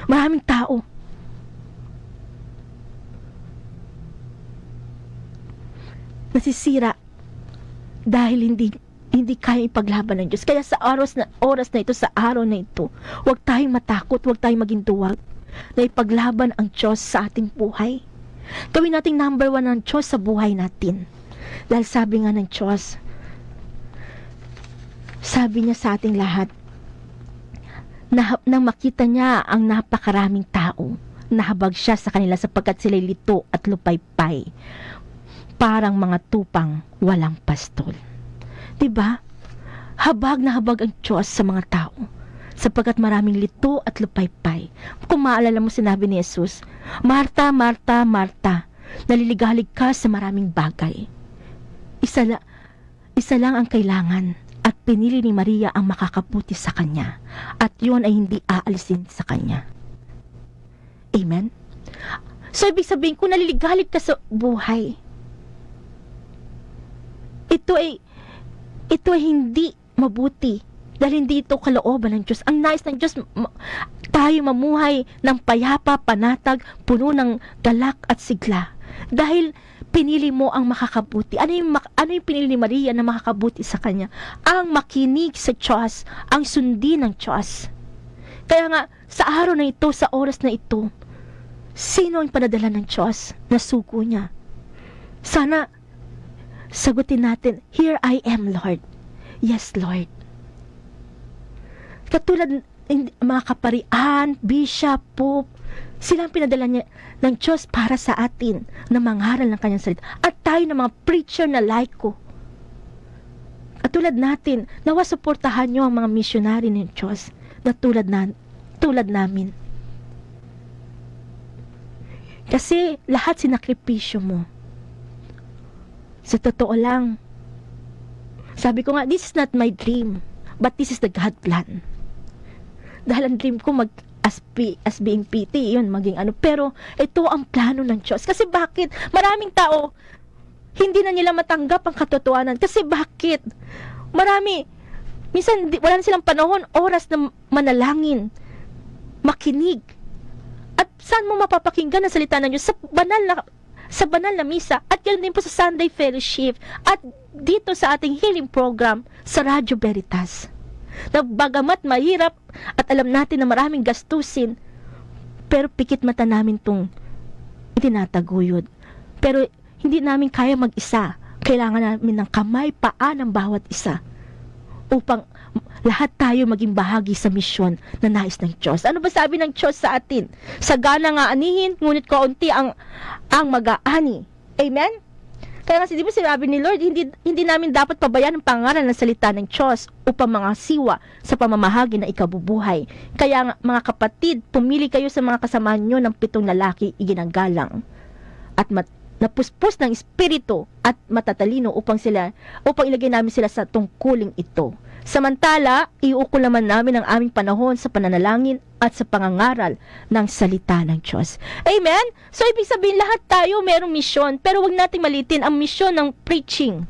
Maraming tao nasisira dahil hindi kaya ipaglaban ng Diyos. Kaya sa oras na ito, sa araw na ito, huwag tayong matakot, huwag tayong maging duwag na ipaglaban ang Diyos sa ating buhay. Gawin nating number 1 ng Diyos sa buhay natin. Dahil sabi nga ng Diyos, sabi niya sa ating lahat, nang makita niya ang napakaraming tao, nahabag siya sa kanila sapagkat sila'y lito at lupaypay, parang mga tupang walang pastol. Diba? Habag na habag ang Diyos sa mga tao, sapagkat maraming lito at lupaypay. Kung maalala mo, sinabi ni Jesus, Marta, Marta, Marta, naliligalig ka sa maraming bagay. Isa lang ang kailangan, at pinili ni Maria ang makakabuti sa kanya, at yun ay hindi aalisin sa kanya. Amen? So, ibig sabihin, kung naliligalig ka sa buhay, ito ay hindi mabuti, dahil hindi ito kalooban ng Diyos. Ang nais ng Diyos, tayo mamuhay ng payapa, panatag, puno ng galak at sigla. Dahil pinili mo ang makakabuti. Ano yung pinili ni Maria na makakabuti sa kanya? Ang makinig sa Diyos, ang sundin ng Diyos. Kaya nga, sa araw na ito, sa oras na ito, sino ang panadala ng Diyos na sugo niya? Sana, sagutin natin, Here I am, Lord. Yes, Lord. Katulad mga kaparian, bishop, pope, sila ang pinadala niya ng Diyos para sa atin na mangaral ng kanyang salita. At tayo ng mga preacher na laiko. Katulad natin, nawa suportahan niyo ang mga missionary ng Diyos na tulad namin. Kasi lahat sinakripisyo mo. Sa totoo lang, sabi ko nga, this is not my dream, but this is the God plan. Dahil ang dream ko as being PT, yun, maging ano. Pero ito ang plano ng Diyos. Kasi bakit? Maraming tao, hindi na nila matanggap ang katotohanan. Kasi bakit? Minsan wala na silang panahon, oras na manalangin, makinig. At saan mo mapapakinggan ang salita ng Diyos? Sa banal na misa, at yan din po sa Sunday Fellowship, at dito sa ating healing program sa Radyo Veritas. Na bagamat mahirap at alam natin na maraming gastusin, pero pikit mata namin itong itinataguyod. Pero hindi namin kaya mag-isa. Kailangan namin ng kamay, paa ng bawat isa upang lahat tayo maging bahagi sa misyon na nais ng Diyos. Ano ba sabi ng Diyos sa atin? Sagana nga anihin, ngunit kaunti ang mag-aani. Amen? Kaya kasi di ba sinabi ni Lord, hindi namin dapat pabayaan ang pangaral ng salita ng Diyos upang mga siwa sa pamamahagi na ikabubuhay. Kaya mga kapatid, pumili kayo sa mga kasamahan nyo ng 7 lalaki iginagalang at napuspos ng espiritu at matatalino upang ilagay namin sila sa tungkuling ito. Samantala, iukol naman namin ang aming panahon sa pananalangin at sa pangangaral ng salita ng Diyos. Amen? So, ibig sabihin, lahat tayo mayroong misyon, pero wag nating malitin ang misyon ng preaching.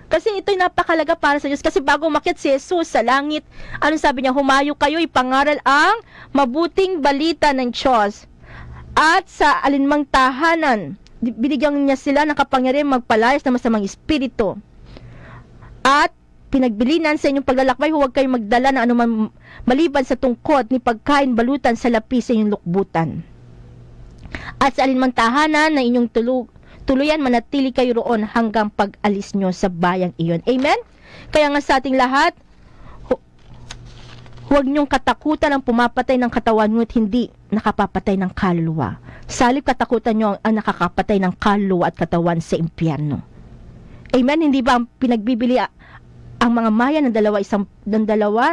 Kasi ito'y napakalaga para sa Diyos. Kasi bago umakyat si Jesus sa langit, anong sabi niya? Humayo kayo, ipangaral ang mabuting balita ng Diyos. At sa alinmang tahanan, binigyan niya sila ng kapangyarihan magpalayas ng masamang espiritu. At pinagbilinan sa inyong paglalakbay, huwag kayong magdala ng anuman maliban sa tungkod ni pagkain balutan sa lapi sa inyong lukbutan. At sa alinmang tahanan na inyong tuluyan, manatili kayo roon hanggang pag-alis nyo sa bayang iyon. Amen? Kaya nga sa ating lahat, huwag nyong katakutan ang pumapatay ng katawan ngunit hindi nakapapatay ng kaluluwa. Salip katakutan nyo ang nakakapatay ng kaluluwa at katawan sa impyerno. Amen? Hindi ba ang pinagbibili ang mga maya ng dalawa,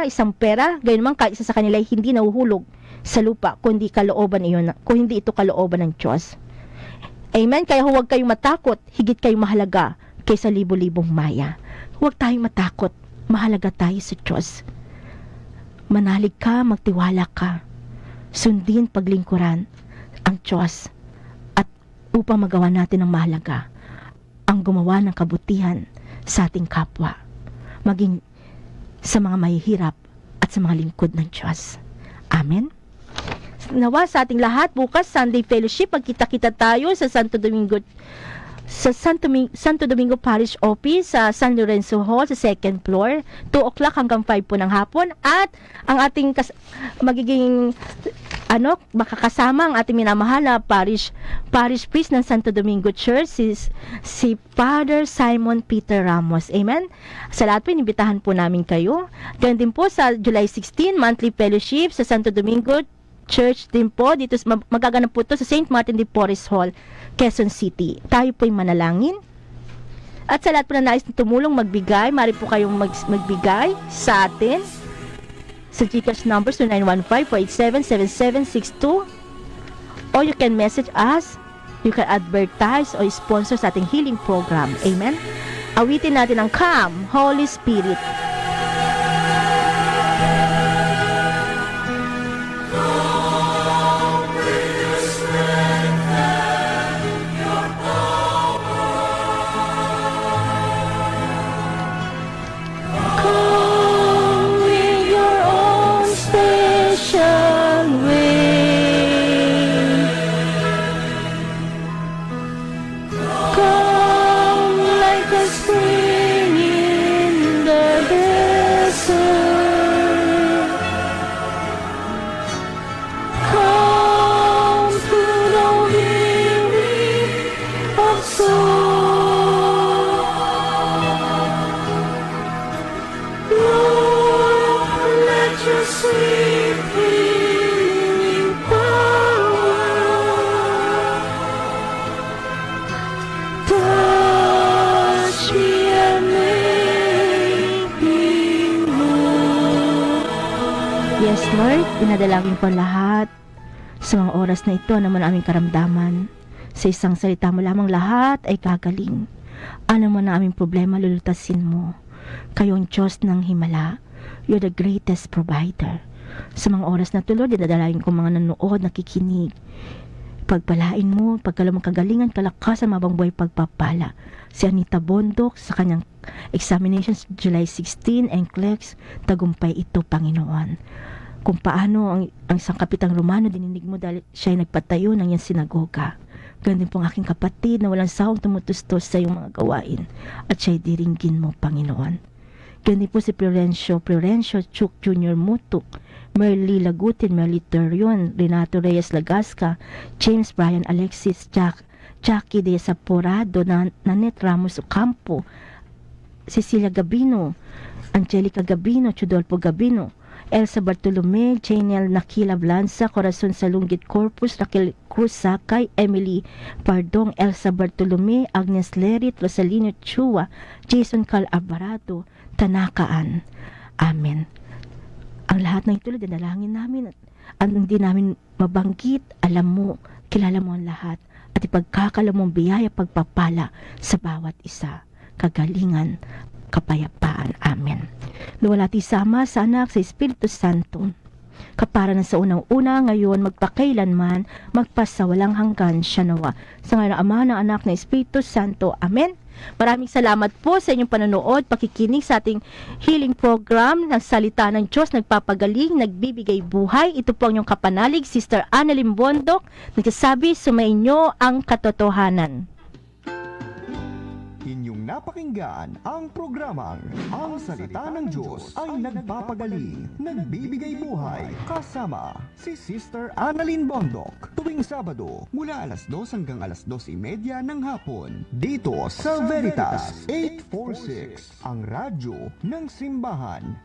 isang pera? Gayun naman, kahit isa sa kanila ay hindi nahuhulog sa lupa kung hindi ito kalooban ng Diyos. Amen? Kaya huwag kayong matakot, higit kayong mahalaga kaysa libo-libong maya. Huwag tayong matakot, mahalaga tayo sa Diyos. Manalig ka, magtiwala ka, sundin paglingkuran ang Diyos, at upang magawa natin ang mahalaga, ang gumawa ng kabutihan sa ating kapwa, maging sa mga mahihirap at sa mga lingkod ng Diyos. Amen? Nawa sa ating lahat, bukas Sunday Fellowship, magkita-kita tayo sa Santo Domingo Parish Office sa San Lorenzo Hall sa 2nd floor, 2 o'clock hanggang 5 po ng hapon. At ang ating magiging makakasama ang ating minamahal na parish priest ng Santo Domingo Church, si Father Simon Peter Ramos. Amen? Sa lahat po, inibitahan po namin kayo. Ganyan din po sa July 16, monthly fellowship sa Santo Domingo Church din po. Dito magaganap po ito sa St. Martin de Porres Hall, Quezon City. Tayo po'y manalangin. At sa lahat po na nais na tumulong magbigay, maaari po kayong magbigay sa atin sa GCash numbers 0915-487-7762, or you can message us, you can advertise o sponsor sa ating healing program. Amen? Awitin natin ang Come, Holy Spirit. Come with your own special way. Come like a spring in the desert. Come to the weary of soul. Lord, let your sweet healing power touch me and make me whole. Yes, Lord, dinadalangin ko lahat sa mga oras na ito naman aming karamdaman. Sa isang salita mo lamang lahat ay kagaling. Ano man ang aming problema, lulutasin mo. Kayong Diyos ng himala. You're the greatest provider. Sa mga oras na ito, Lord, dinadalangin ko mga nanonood, nakikinig. Pagpalain mo, pagkalamang kagalingan, kalakasan, mabang buhay pagpapala. Si Anita Bondok sa kanyang examinations July 16, NCLEX, tagumpay ito, Panginoon. Kung paano ang isang kapitang Romano dininig mo dahil siya ay nagpatayo ng iyang sinagoga. Ganun din po ang aking kapatid na walang sawang tumutustos sa iyong mga gawain at siya'y diringgin mo, Panginoon. Ganun din po si Florencio Chuk Jr. Mutuk, Merly Lagutin, Merly Terion, Renato Reyes Lagasca, James Brian Alexis, Jackie de Saporado, Nanette Ramos Ocampo, Cecilia Gabino, Angelica Gabino, Chudolfo Gabino, Elsa Bartolome, Janelle Nakila Blanza, Corazon Salungit Corpus, Raquel Cruz Sakay, Emily Pardong, Elsa Bartolome, Agnes Lerit, Rosalino Chua, Jason Cal Alvarado, Tanakaan. Amen. Ang lahat ng ito, dinalangin namin at hindi namin mabanggit, alam mo, kilala mo ang lahat at ipagkakala mong biyaya pagpapala sa bawat isa. Kagalingan, kapayapaan. Amen. Luwalhati sama sa anak sa Espiritu Santo. Kapara na sa unang-una, ngayon, magpakailanman, magpasawalang hanggan siya nawa. Sa ngayon ng Ama, ng Anak, ng Espiritu Santo. Amen. Maraming salamat po sa inyong panonood, pakikinig sa ating healing program ng Salita ng Diyos, nagpapagaling, nagbibigay buhay. Ito po ang inyong kapanalig, Sister Annalyn Bondok, nagsasabi, sumainyo ang katotohanan. Inyong napakinggan ang programang Ang Salita ng Diyos ay nagpapagaling, nagbibigay buhay, kasama si Sister Annalyn Bondok. Tuwing Sabado, mula alas 2 hanggang alas 2:30 ng hapon. Dito sa Veritas 846, ang radyo ng simbahan.